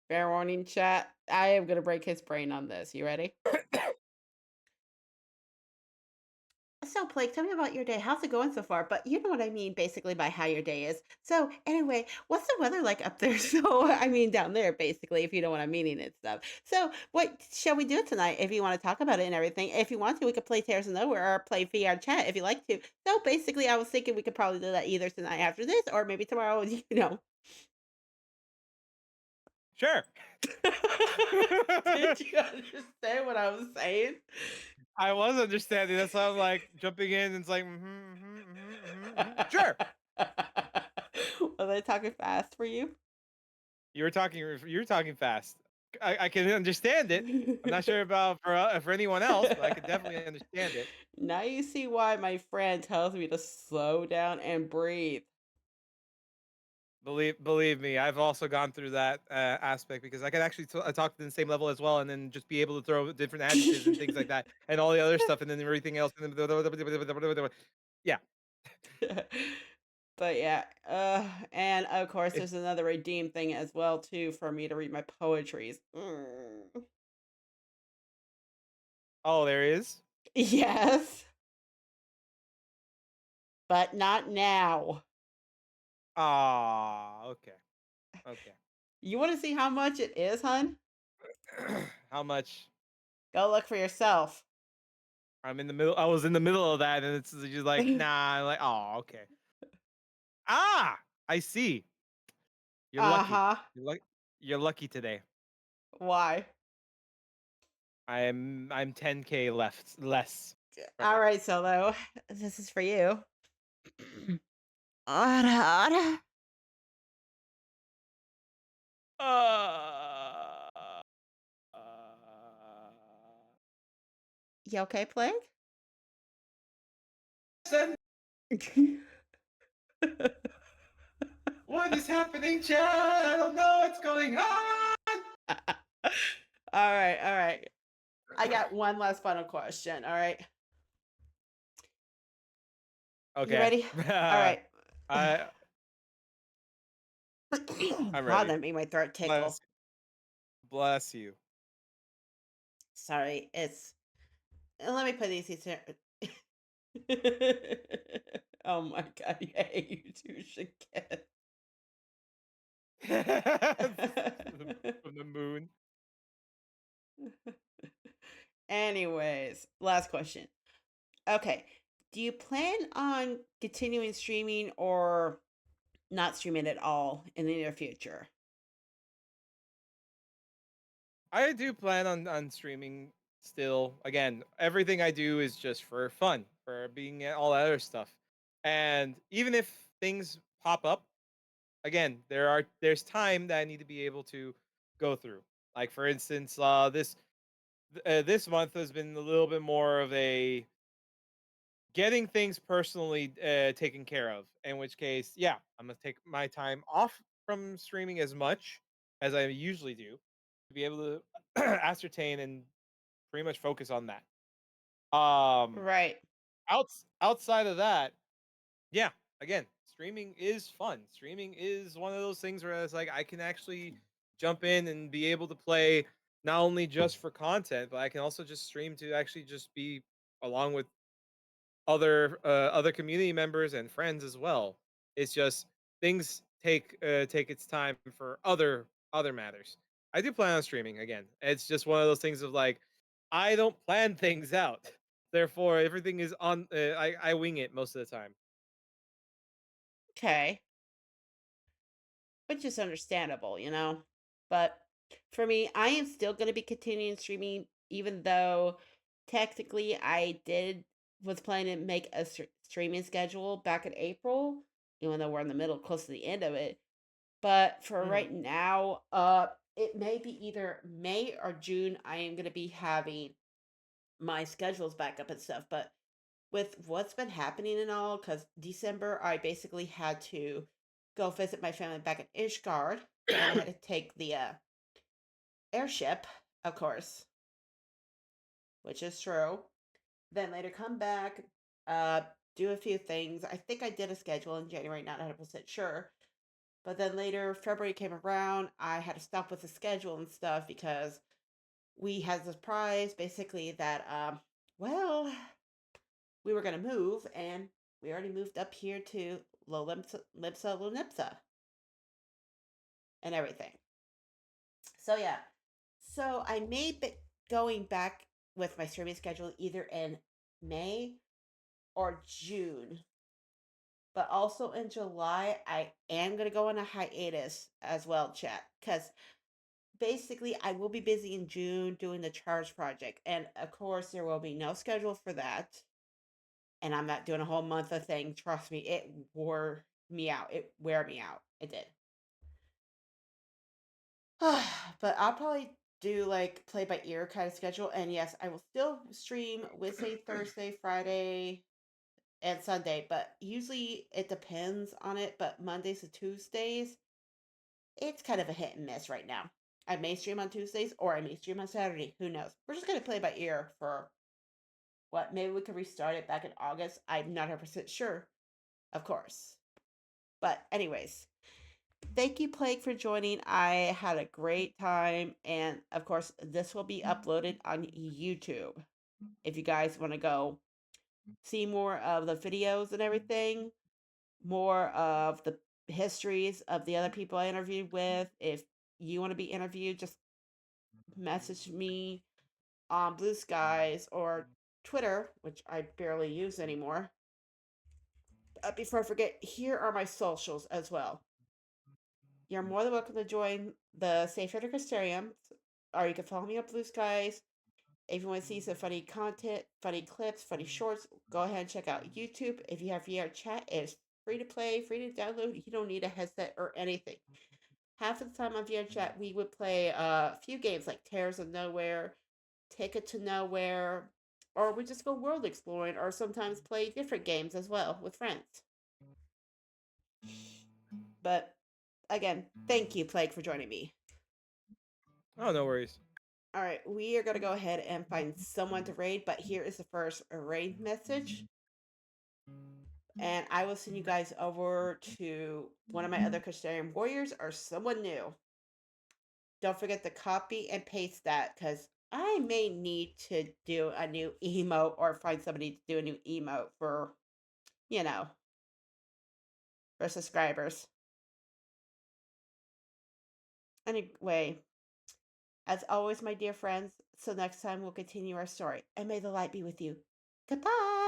Speaker 1: Fair warning, chat. I am gonna break his brain on this. You ready? So, Blake, tell me about your day. How's it going so far? But you know what I mean, basically, by how your day is. So, anyway, what's the weather like up there? So, I mean, down there, basically, if you know what I'm meaning and stuff. So, what shall we do tonight? If you want to talk about it and everything, if you want to, we could play Tears of Nowhere or play VR chat if you like to. So, basically, I was thinking we could probably do that either tonight after this or maybe tomorrow. You know.
Speaker 2: Sure.
Speaker 1: Did you understand what I was saying?
Speaker 2: I was understanding. That's why I'm like jumping in and it's like, sure.
Speaker 1: Was I talking fast for you?
Speaker 2: You were talking fast. I can understand it. I'm not sure about for anyone else, but I could definitely understand it.
Speaker 1: Now you see why my friend tells me to slow down and breathe.
Speaker 2: Believe me, I've also gone through that aspect because I can actually talk to the same level as well, and then just be able to throw different adjectives and things like that, and all the other stuff, and then everything else. Yeah.
Speaker 1: But yeah, and of course,
Speaker 2: If
Speaker 1: there's another redeem thing as well too for me to read my poetries. Mm.
Speaker 2: oh, there is.
Speaker 1: Yes, but not now.
Speaker 2: Ah, okay, okay.
Speaker 1: You want to see how much it is, hun?
Speaker 2: How much?
Speaker 1: Go look for yourself.
Speaker 2: I'm in the middle. I was in the middle of that, and it's just like, nah. I'm like, oh, okay. Ah, I see. You're lucky.
Speaker 1: Uh-huh.
Speaker 2: You're lucky. You're lucky today.
Speaker 1: Why?
Speaker 2: I'm 10K left less from
Speaker 1: All
Speaker 2: it.
Speaker 1: right, Solo. This is for you. Ora.
Speaker 2: Uh, uh,
Speaker 1: You okay, Plague?
Speaker 2: Son, what is happening, Chad? I don't know what's going on.
Speaker 1: All right, all right. I got one last final question. All right. You
Speaker 2: Okay.
Speaker 1: ready? All right.
Speaker 2: I I'm
Speaker 1: God,
Speaker 2: ready.
Speaker 1: that made my throat
Speaker 2: Bless
Speaker 1: tickle.
Speaker 2: bless you.
Speaker 1: Sorry, it's. Let me put these here. Oh my God, yeah, you two should get.
Speaker 2: From the moon.
Speaker 1: Anyways, last question. Okay. Do you plan on continuing streaming or not streaming at all in the near future?
Speaker 2: I do plan on streaming still. Again, everything I do is just for fun, for being all that other stuff. And even if things pop up, again, there's time that I need to be able to go through. Like for instance, this month has been a little bit more of a getting things personally taken care of. In which case, yeah, I'm gonna take my time off from streaming as much as I usually do to be able to ascertain and pretty much focus on that. Um,
Speaker 1: Right.
Speaker 2: outside of that, yeah, again, streaming is fun. Streaming is one of those things where it's like I can actually jump in and be able to play not only just for content, but I can also just stream to actually just be along with other community members and friends as well. It's just things take its time for other matters. I do plan on streaming again. It's just one of those things of like I don't plan things out. Therefore, everything is on. I wing it most of the time.
Speaker 1: Okay. Which is understandable, you know? But for me, I am still going to be continuing streaming, even though technically I did was planning to make a streaming schedule back in April, even though we're in the middle, close to the end of it. But for
Speaker 2: Mhm.
Speaker 1: right now, it may be either May or June. I am going to be having my schedules back up and stuff. But with what's been happening and all, because December, I basically had to go visit my family back in Ishgard. Then I had to take the airship, of course, which is true. Then later come back, uh, do a few things. I think I did a schedule in January, not 100% sure. But then later, February came around. I had to stop with the schedule and stuff because we had a surprise basically that, well, we were going to move and we already moved up here to Lipsa, Lunipsa and everything. So, yeah. So, I may be going back with my streaming schedule either in May or June. But also in July, I am going to go on a hiatus as well, chat. Because basically, I will be busy in June doing the Charge Project. And of course, there will be no schedule for that. And I'm not doing a whole month of thing. Trust me, it wore me out. It wear me out. It did. But I'll probably do like play by ear kind of schedule. And yes, I will still stream Wednesday, Thursday, Friday, and Sunday. But usually it depends on it. But Mondays to Tuesdays, it's kind of a hit and miss right now. I may stream on Tuesdays or I may stream on Saturday. Who knows? We're just going to play by ear for what? Maybe we could restart it back in August. I'm not 100% sure, of course. But, anyways, thank you, Plague, for joining. I had a great time. And, of course, this will be uploaded on YouTube. If you guys want to go see more of the videos and everything, more of the histories of the other people I interviewed with. If you want to be interviewed, just message me on Blue Skies or Twitter, which I barely use anymore. Before I forget, here are my socials as well. You're more than welcome to join the Safe Trader Crystarium, or you can follow me on Blue Skies. If you want to see some funny content, funny clips, funny shorts, go ahead and check out YouTube. If you have VR chat, it's free to play, free to download. You don't need a headset or anything. Half of the time on VR chat, we would play a few games like Terrors of Nowhere, Ticket to Nowhere, or we just go world exploring, or sometimes play different games as well with friends. But again, thank you, Plague, for joining me.
Speaker 2: Oh, no worries.
Speaker 1: All right, we are going to go ahead and find someone to raid, but here is the first raid message. And I will send you guys over to one of my other Crystarian warriors or someone new. Don't forget to copy and paste that because I may need to do a new emote or find somebody to do a new emote for, for subscribers. Anyway, as always, my dear friends, so next time we'll continue our story. And may the light be with you. Goodbye.